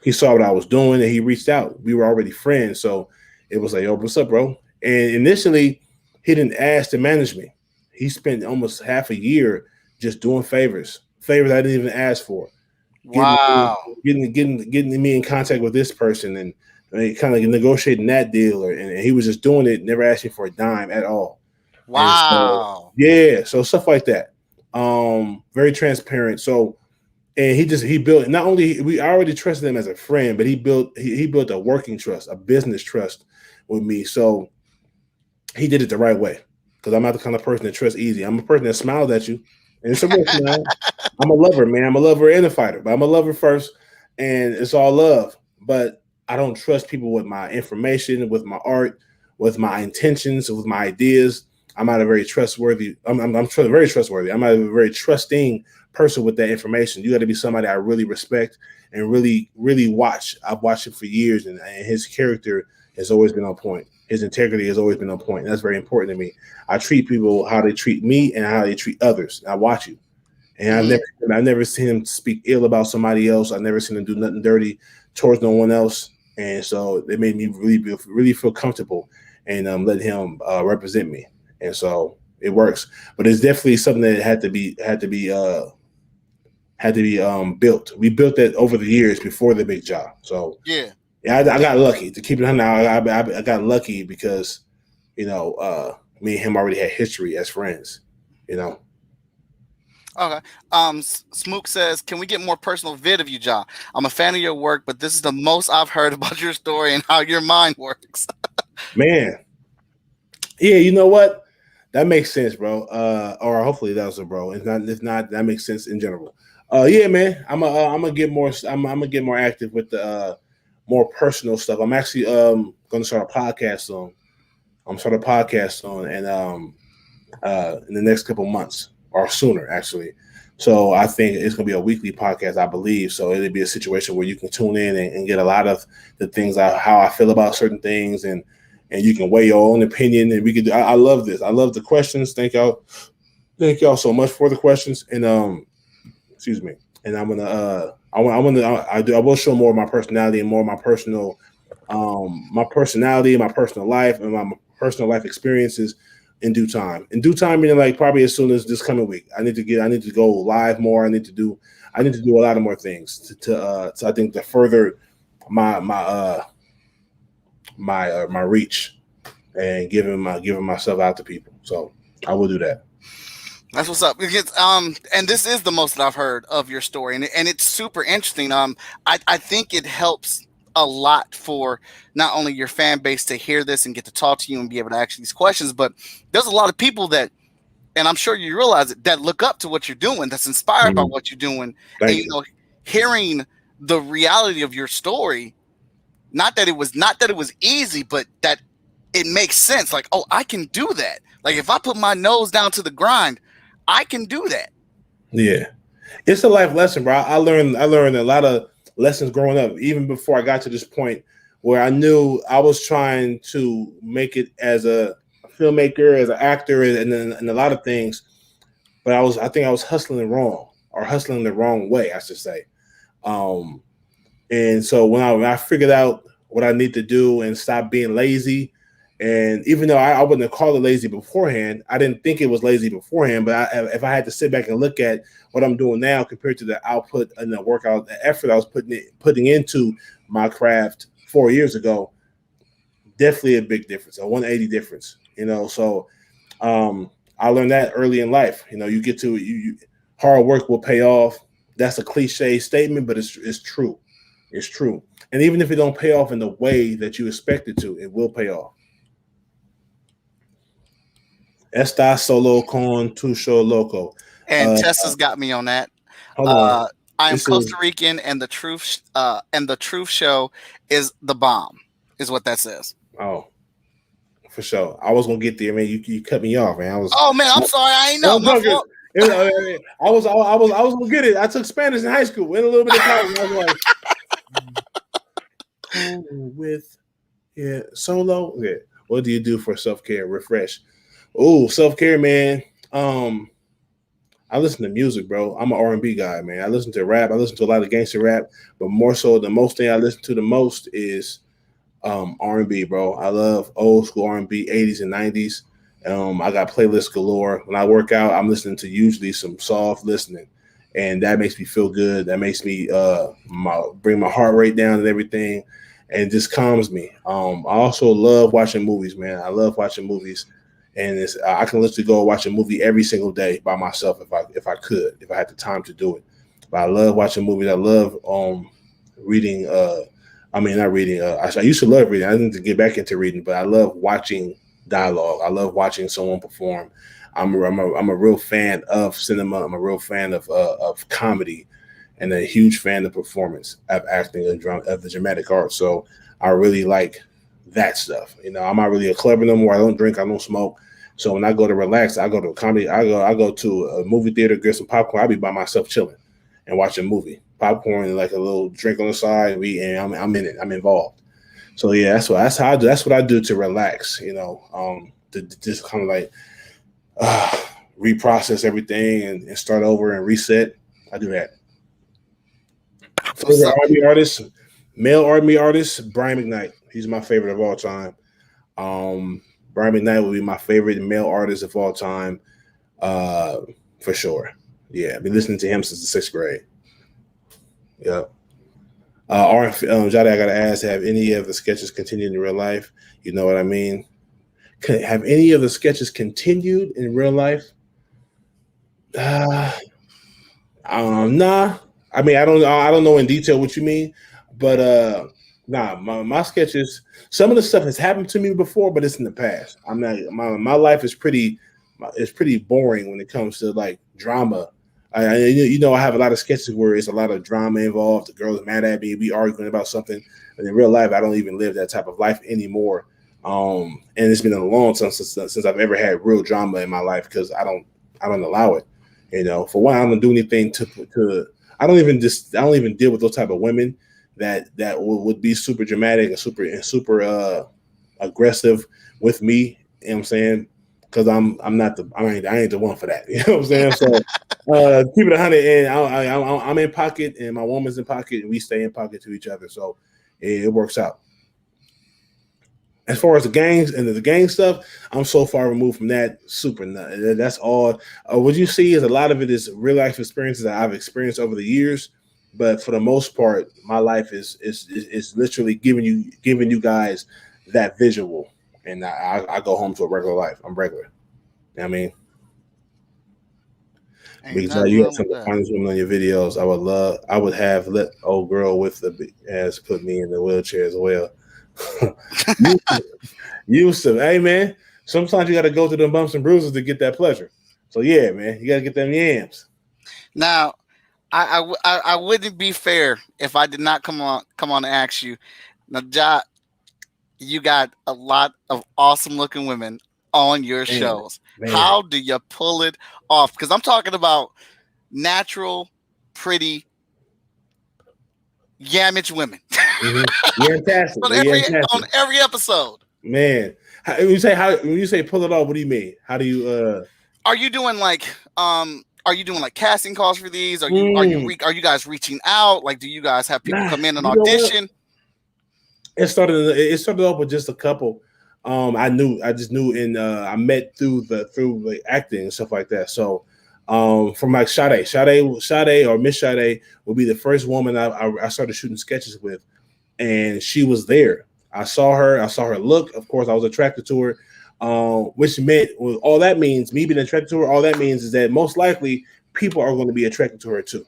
Speaker 4: he saw what I was doing, and he reached out. We were already friends, so it was like, "Yo, what's up, bro?" And initially, he didn't ask to manage me. He spent almost half a year just doing favors I didn't even ask for.
Speaker 1: Wow.
Speaker 4: Getting me in contact with this person and kind of negotiating that deal, and he was just doing it, never asking for a dime at all.
Speaker 1: Wow.
Speaker 4: So stuff like that. Very transparent. So, and he built not only I already trusted him as a friend, but he built a working trust, a business trust with me. So he did it the right way because I'm not the kind of person that trusts easy. I'm a person that smiles at you. And it's a real smile. I'm a lover, man. I'm a lover and a fighter, but I'm a lover first, and it's all love. But I don't trust people with my information, with my art, with my intentions, with my ideas. I'm not a very trustworthy. I'm very trustworthy. I'm not a very trusting person with that information. You got to be somebody I really respect and really, really watch. I've watched him for years, and his character has always been on point. His integrity has always been on point. And that's very important to me. I treat people how they treat me and how they treat others. I watch you. And I've never seen him speak ill about somebody else. I've never seen him do nothing dirty towards no one else. And so it made me really feel comfortable and let him represent me. And so it works. But it's definitely something that had to be built. We built that over the years before the Bigg Jah. So
Speaker 1: yeah.
Speaker 4: Yeah, I got lucky to keep it 100. I got lucky because me and him already had history as friends. You know.
Speaker 1: Okay. Smook says, "Can we get more personal vid of you, Ja? I'm a fan of your work, but this is the most I've heard about your story and how your mind works."
Speaker 4: Man, yeah, you know what? That makes sense, bro. Or hopefully that was a bro. If not, that makes sense in general. Yeah, man. I'm gonna get more. I'm gonna get more active with the more personal stuff. I'm actually gonna start a podcast soon. I'm start a podcast soon, and in the next couple months or sooner, actually. So I think it's going to be a weekly podcast, I believe. So it'll be a situation where you can tune in and get a lot of the things, how I feel about certain things, and you can weigh your own opinion. And we could. I love this. I love the questions. Thank y'all so much for the questions. And excuse me. And I'm gonna I will show more of my personality and more of my personality, my personal life, and my personal life experiences in due time. In due time, meaning like probably as soon as this coming week. I need to go live more. I need to do a lot of more things to I think to further my reach and giving myself out to people. So I will do that.
Speaker 1: That's what's up. And this is the most that I've heard of your story, and it's super interesting. I think it helps a lot for not only your fan base to hear this and get to talk to you and be able to ask these questions, but there's a lot of people that, and I'm sure you realize it, that look up to what you're doing, that's inspired by what you're doing.
Speaker 4: Thank
Speaker 1: And
Speaker 4: you.
Speaker 1: Hearing the reality of your story, not that it was easy, but that it makes sense. Like, oh, I can do that. Like if I put my nose down to the grind, I can do that.
Speaker 4: Yeah, it's a life lesson, bro. I learned a lot of lessons growing up, even before I got to this point where I knew I was trying to make it as a filmmaker, as an actor, and a lot of things. But I think I was hustling wrong, or hustling the wrong way, I should say. And so when I figured out what I need to do and stop being lazy, and even though I wouldn't have called it lazy beforehand, I didn't think it was lazy beforehand. But if I had to sit back and look at what I'm doing now compared to the output and the workout, the effort I was putting into my craft 4 years ago, definitely a big difference, a 180 difference. So I learned that early in life. You get to hard work will pay off. That's a cliche statement, but it's true. It's true. And even if it don't pay off in the way that you expect it to, it will pay off. Esta solo con tu show loco.
Speaker 1: And Tessa's got me on that.
Speaker 4: Hold on.
Speaker 1: I am
Speaker 4: This
Speaker 1: Costa
Speaker 4: is
Speaker 1: Rican, and the truth show is the bomb, is what that says.
Speaker 4: for sure. I was gonna get there, man. You cut me off, man.
Speaker 1: Oh man, I'm sorry, I ain't know.
Speaker 4: No,
Speaker 1: My
Speaker 4: fuck it.
Speaker 1: fault.
Speaker 4: I was gonna get it. I took Spanish in high school and a little bit of college. I was like, with solo. Yeah. What do you do for self-care? Refresh. Oh, self-care, man. I listen to music, bro. I'm an R&B guy, man. I listen to rap. I listen to a lot of gangster rap, but more so, the most thing I listen to the most is R&B, bro. I love old school R&B, 80s and 90s. I got playlists galore. When I work out, I'm listening to usually some soft listening, and that makes me feel good. That makes me bring my heart rate down and everything, and it just calms me. I also love watching movies, man. I love watching movies, and I can literally go watch a movie every single day by myself if I had the time to do it. But I love watching movies. I love reading. Not reading. I used to love reading. I need to get back into reading, but I love watching dialogue. I love watching someone perform. I'm a real fan of cinema. I'm a real fan of comedy, and a huge fan of performance, of acting, of the dramatic art. So I really like that stuff. I'm not really a clubber no more. I don't drink. I don't smoke. So when I go to relax, I go to a comedy. I go to a movie theater, get some popcorn. I'll be by myself chilling and watch a movie. Popcorn and like a little drink on the side. And I'm in it. I'm involved. So yeah, that's how I do. That's what I do to relax. To just kind of like reprocess everything and start over and reset. I do that. Favorite R&B artist, male R&B artist, Brian McKnight. He's my favorite of all time. Brian McKnight would be my favorite male artist of all time, for sure. Yeah, I've been listening to him since the 6th grade. Yeah. Jada, I gotta ask: have any of the sketches continued in real life? You know what I mean? Have any of the sketches continued in real life? Uh, nah. I mean, I don't know in detail what you mean, but nah. My sketches. Some of the stuff has happened to me before, but it's in the past. I'm not. My life is pretty. It's pretty boring when it comes to like drama. You know, I have a lot of sketches where it's a lot of drama involved. The girl is mad at me. We arguing about something, and in real life, I don't even live that type of life anymore. And it's been a long time since I've ever had real drama in my life because I don't allow it. You know, for one, I don't do anything to. I don't even deal with those type of women that would be super dramatic and super aggressive with me. You know what I'm saying? Because I ain't the one for that. You know what I'm saying? So keep it 100, and I'm in pocket, and my woman's in pocket, and we stay in pocket to each other. So it works out. As far as the gangs and the gang stuff, I'm so far removed from that. Super nut. That's all. What you see is a lot of it is real life experiences that I've experienced over the years. But for the most part, my life is literally giving you guys that visual, and I go home to a regular life. I'm regular. You know what I mean? Bigg Jah, you got some of the finest women on your videos. I would have let old girl with the big ass put me in the wheelchair as well. Used to, hey man. Sometimes you got to go through them bumps and bruises to get that pleasure. So yeah, man, you got to get them yams.
Speaker 1: Now, I wouldn't be fair if I did not come on and ask you. Now, Jah, you got a lot of awesome looking women on your shows. Man. How do you pull it off? Because I'm talking about natural, pretty, yamage women.
Speaker 4: Fantastic.
Speaker 1: on every episode.
Speaker 4: Man, when you say pull it off, what do you mean? How do you
Speaker 1: Are you doing like casting calls for these? Are you guys reaching out? Like, do you guys have people come in and audition?
Speaker 4: It started off with just a couple. I just knew I met through the acting and stuff like that. So from like Sade or Miss Sade will be the first woman I started shooting sketches with, and she was there. I saw her look. Of course, I was attracted to her, which meant all that means me being attracted to her. All that means is that most likely people are going to be attracted to her too.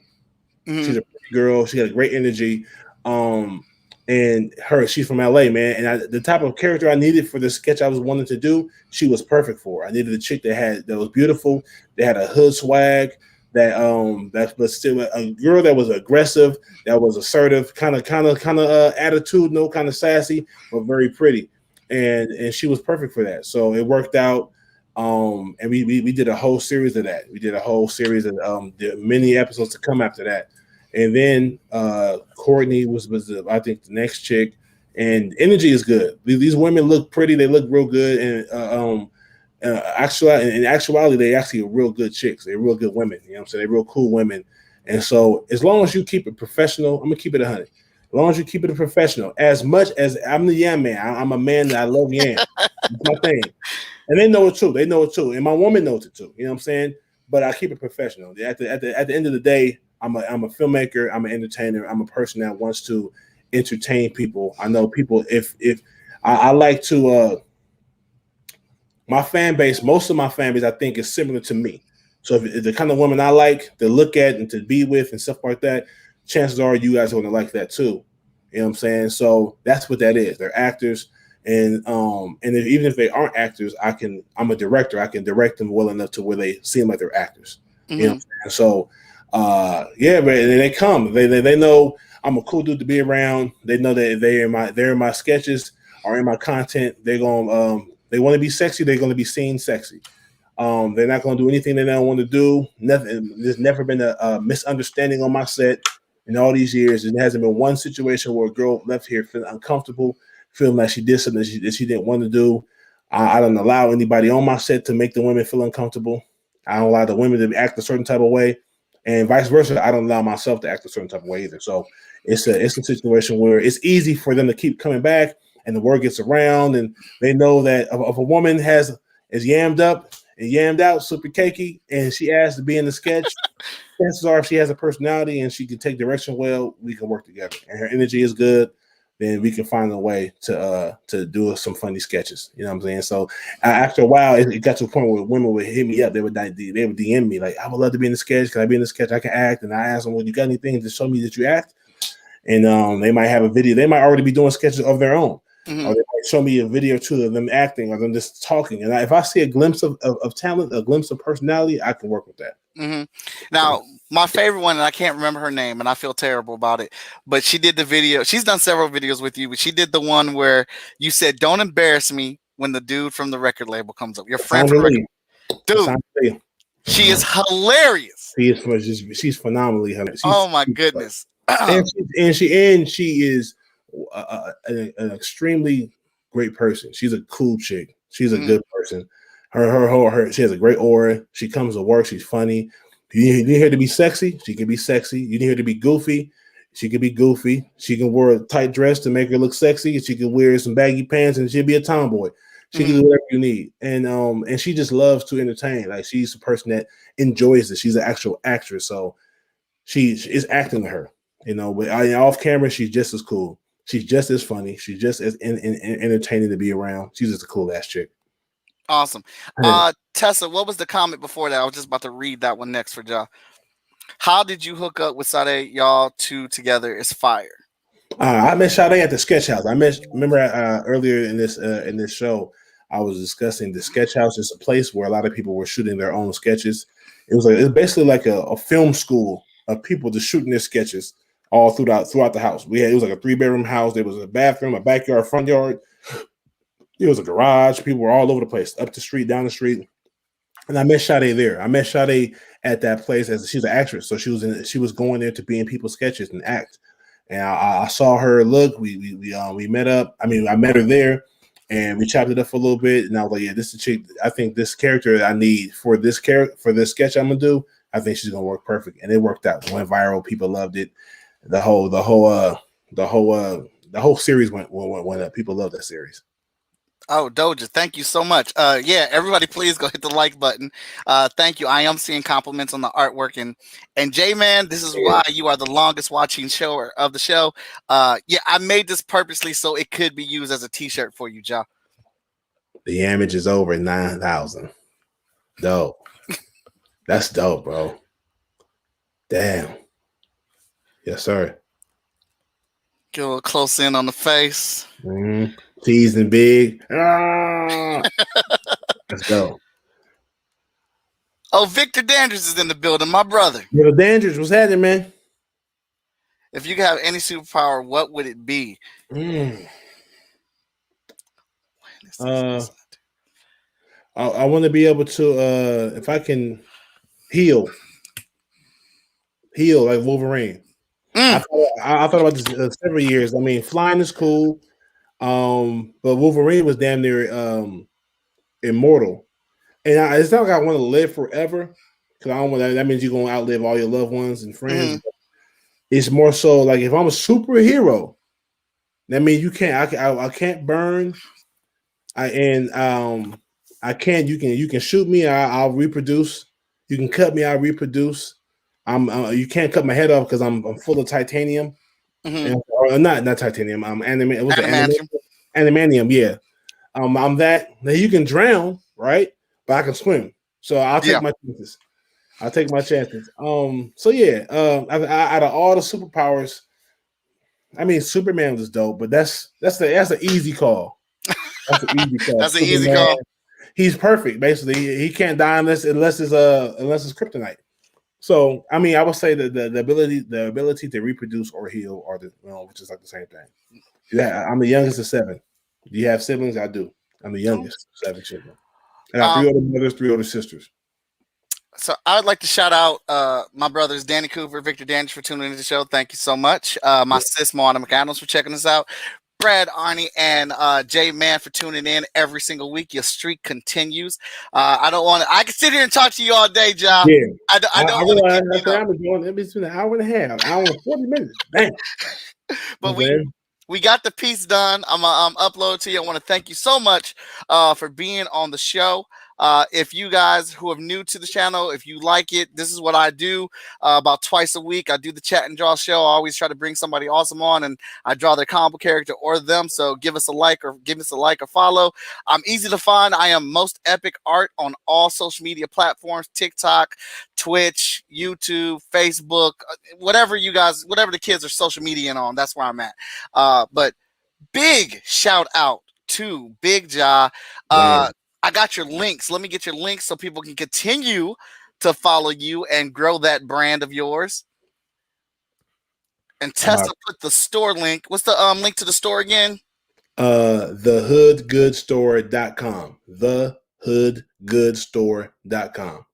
Speaker 4: Mm-hmm. She's a pretty girl. She got a great energy. And she's from LA, man. And the type of character I needed for the sketch I was wanting to do, she was perfect for. I needed a chick that was beautiful, that had a hood swag, that was still a girl that was aggressive, that was assertive, kind of attitudinal, kind of sassy, but very pretty. And she was perfect for that. So it worked out. And we did a whole series of that. We did a whole series of many episodes to come after that. And then Courtney was I think the next chick, and energy is good. These women look pretty, they look real good, and in actuality, they actually are real good chicks. They're real good women. You know what I'm saying? They're real cool women. And so as long as you keep it professional, I'm gonna keep it 100. As long as you keep it professional, as much as I'm the yam man, I'm a man that I love yam. It's my thing. And they know it too. And my woman knows it too. You know what I'm saying? But I keep it professional. At the end of the day, I'm a filmmaker. I'm an entertainer. I'm a person that wants to entertain people. I know people. If I like to, my fan base, most of my fan base, I think, is similar to me. So if the kind of woman I like to look at and to be with and stuff like that, chances are you guys are going to like that too. You know what I'm saying? So that's what that is. They're actors, and even if they aren't actors, I'm a director. I can direct them well enough to where they seem like they're actors. Mm-hmm. You know what I'm saying? So. Yeah, but they come. They know I'm a cool dude to be around. They know that they're in my sketches or in my content. They want to be sexy. They're gonna be seen sexy. They're not gonna do anything they don't want to do. Nothing. There's never been a misunderstanding on my set in all these years. There hasn't been one situation where a girl left here feeling uncomfortable, feeling like she did something that she didn't want to do. I don't allow anybody on my set to make the women feel uncomfortable. I don't allow the women to act a certain type of way. And vice versa, I don't allow myself to act a certain type of way either. So it's a situation where it's easy for them to keep coming back, and the word gets around, and they know that if a woman is yammed up and yammed out, super cakey, and she asks to be in the sketch, chances are, if she has a personality and she can take direction well, we can work together. And her energy is good, then we can find a way to do some funny sketches. You know what I'm saying? So after a while, it got to a point where women would hit me up. They would DM me like, "I would love to be in the sketch. Can I be in the sketch? I can act." And I ask them, "Well, you got anything to show me that you act?" And they might have a video. They might already be doing sketches of their own.
Speaker 1: Mm-hmm.
Speaker 4: Or they might show me a video or two of them acting or them just talking. And if I see a glimpse of talent, a glimpse of personality, I can work with that.
Speaker 1: Mm-hmm. Now, my favorite one, and I can't remember her name, and I feel terrible about it, but she did the video. She's done several videos with you, but she did the one where you said, "Don't embarrass me when the dude from the record label comes up." Your friend from the record. Dude, she is hilarious.
Speaker 4: She's phenomenally hilarious.
Speaker 1: Oh my goodness.
Speaker 4: and she is an extremely great person. She's a cool chick. She's a good person. Her she has a great aura. She comes to work. She's funny. You need her to be sexy. She can be sexy. You need her to be goofy. She can be goofy. She can wear a tight dress to make her look sexy. She can wear some baggy pants and she'll be a tomboy. She can do whatever you need. And she just loves to entertain. Like, she's a person that enjoys it. She's an actual actress. So she is acting to her. But off camera, she's just as cool. She's just as funny. She's just as entertaining to be around. She's just a cool ass chick.
Speaker 1: Awesome. Tessa, what was the comment before that? I was just about to read that one next for Ja. How did you hook up with Sade? Y'all two together is fire.
Speaker 4: I met Sade at the Sketch House. Remember earlier in this show, I was discussing the Sketch House is a place where a lot of people were shooting their own sketches. It's basically like a film school of people just shooting their sketches all throughout the house. It was like a 3-bedroom house. There was a bathroom, a backyard, front yard. It was a garage. People were all over the place, up the street, down the street. And I met Sade there. I met Sade at that place she's an actress, so she was going there to be in people's sketches and act. And I saw her look. We met up. I met her there, and we chopped it up for a little bit. And I was like, "Yeah, this is a chick. I think this character I need for this sketch I'm gonna do. I think she's gonna work perfect." And it worked out. It went viral. People loved it. The whole series went up. People loved that series.
Speaker 1: Oh, Doja, thank you so much. Yeah, everybody, please go hit the like button. Thank you. I am seeing compliments on the artwork, and J-Man, this is why you are the longest watching show of the show. Yeah, I made this purposely so it could be used as a T-shirt for you, Ja.
Speaker 4: The image is over 9,000. Dope. That's dope, bro. Damn. Yes, sir.
Speaker 1: Get a little close in on the face.
Speaker 4: Teasing big. Let's go.
Speaker 1: Oh, Victor Dandridge is in the building, my brother.
Speaker 4: Yo, Dandridge, what's happening, man?
Speaker 1: If you could have any superpower, what would it be?
Speaker 4: I want to be able to, if I can heal like Wolverine. I thought about this several years. I mean, flying is cool, but Wolverine was damn near immortal, and it's not like I want to live forever, because I don't want that means you're gonna outlive all your loved ones and friends. It's more so like, if I'm a superhero, that means you can't. I can't burn. I can't. You can shoot me. I'll reproduce. You can cut me. I'll reproduce. You can't cut my head off because I'm full of titanium. Or not titanium. Adamantium. Yeah. I'm that. Now you can drown, right? But I can swim. So I'll take my chances. So yeah. Out of all the superpowers, I mean, Superman was dope, but that's an easy call. That's an easy call.
Speaker 1: That's an easy call.
Speaker 4: He's perfect. Basically, he can't die unless it's kryptonite. So, I mean, I would say that the ability to reproduce or heal are which is like the same thing. Yeah, I'm the youngest of 7. Do you have siblings? I do. I'm the youngest of 7 children. I got 3 older brothers, 3 older sisters.
Speaker 1: So I would like to shout out my brothers Danny Cooper, Victor Dandridge for tuning into the show. Thank you so much. My sis Moana McAdams for checking us out. Brad, Arnie, and J-Man for tuning in every single week. Your streak continues. I can sit here and talk to you all day, Ja.
Speaker 4: Yeah.
Speaker 1: I don't want to.
Speaker 4: It's been an hour and a half, hour and 40 minutes. Damn.
Speaker 1: But we got the piece done. I'm upload to you. I want to thank you so much for being on the show. If you guys who are new to the channel, if you like it, this is what I do about twice a week. I do the Chat and Draw show. I always try to bring somebody awesome on, and I draw their comic book character or them. So give us a like or follow. I'm easy to find. I am Most Epic Art on all social media platforms: TikTok, Twitch, YouTube, Facebook, whatever the kids are social media on. That's where I'm at. But big shout out to Bigg Jah. I got your links. Let me get your links so people can continue to follow you and grow that brand of yours. And Tessa put the store link. What's the link to the store again?
Speaker 4: thehoodgoodstore.com. thehoodgoodstore.com.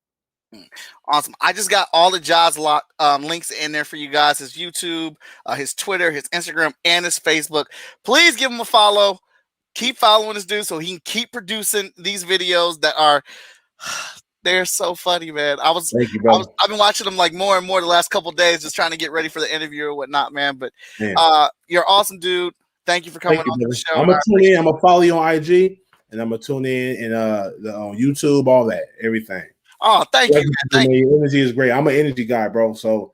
Speaker 1: Awesome. I just got all the Jah's links in there for you guys. His YouTube, his Twitter, his Instagram, and his Facebook. Please give him a follow. Keep following this dude so he can keep producing these videos that are they're so funny, man. I've been watching them like more and more the last couple of days, just trying to get ready for the interview or whatnot, man. But you're awesome, dude. Thank you for coming on the show.
Speaker 4: I'm gonna tune in. I'm gonna follow you on IG, and I'm gonna tune in and on YouTube, all that, everything.
Speaker 1: Oh, thank you.
Speaker 4: Man. Your energy is great. I'm an energy guy, bro. So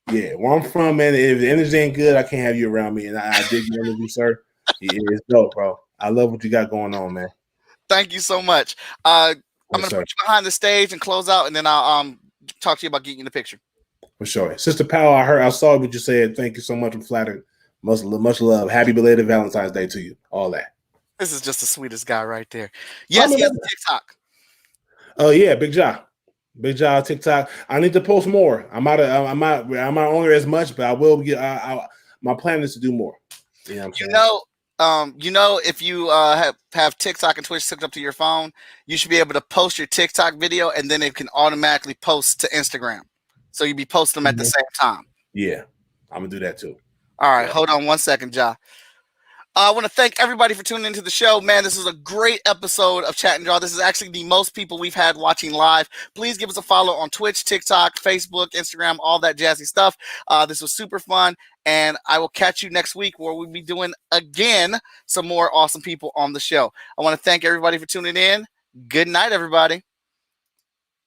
Speaker 4: yeah, where I'm from, man, if the energy ain't good, I can't have you around me. And I dig your energy, sir. Yeah, it's dope, bro. I love what you got going on, man.
Speaker 1: Thank you so much. I'm gonna put you behind the stage and close out, and then I'll talk to you about getting you the picture.
Speaker 4: For sure. Sister Powell, I saw what you said. Thank you so much. I'm flattered. Much love. Happy belated Valentine's Day to you. All that.
Speaker 1: This is just the sweetest guy right there. Yes, he has a TikTok.
Speaker 4: Oh yeah, Bigg Jah. Bigg Jah TikTok. I need to post more. I'm not on there as much, but I will get. My plan is to do more. You know what I'm saying?
Speaker 1: If you have TikTok and Twitch hooked up to your phone, you should be able to post your TikTok video, and then it can automatically post to Instagram. So you'll be posting them at the same time.
Speaker 4: Yeah, I'm gonna do that too.
Speaker 1: All right, hold on one second, Jah. I want to thank everybody for tuning into the show. Man, this is a great episode of Chat and Draw. This is actually the most people we've had watching live. Please give us a follow on Twitch, TikTok, Facebook, Instagram, all that jazzy stuff. This was super fun, and I will catch you next week where we'll be doing, again, some more awesome people on the show. I want to thank everybody for tuning in. Good night, everybody.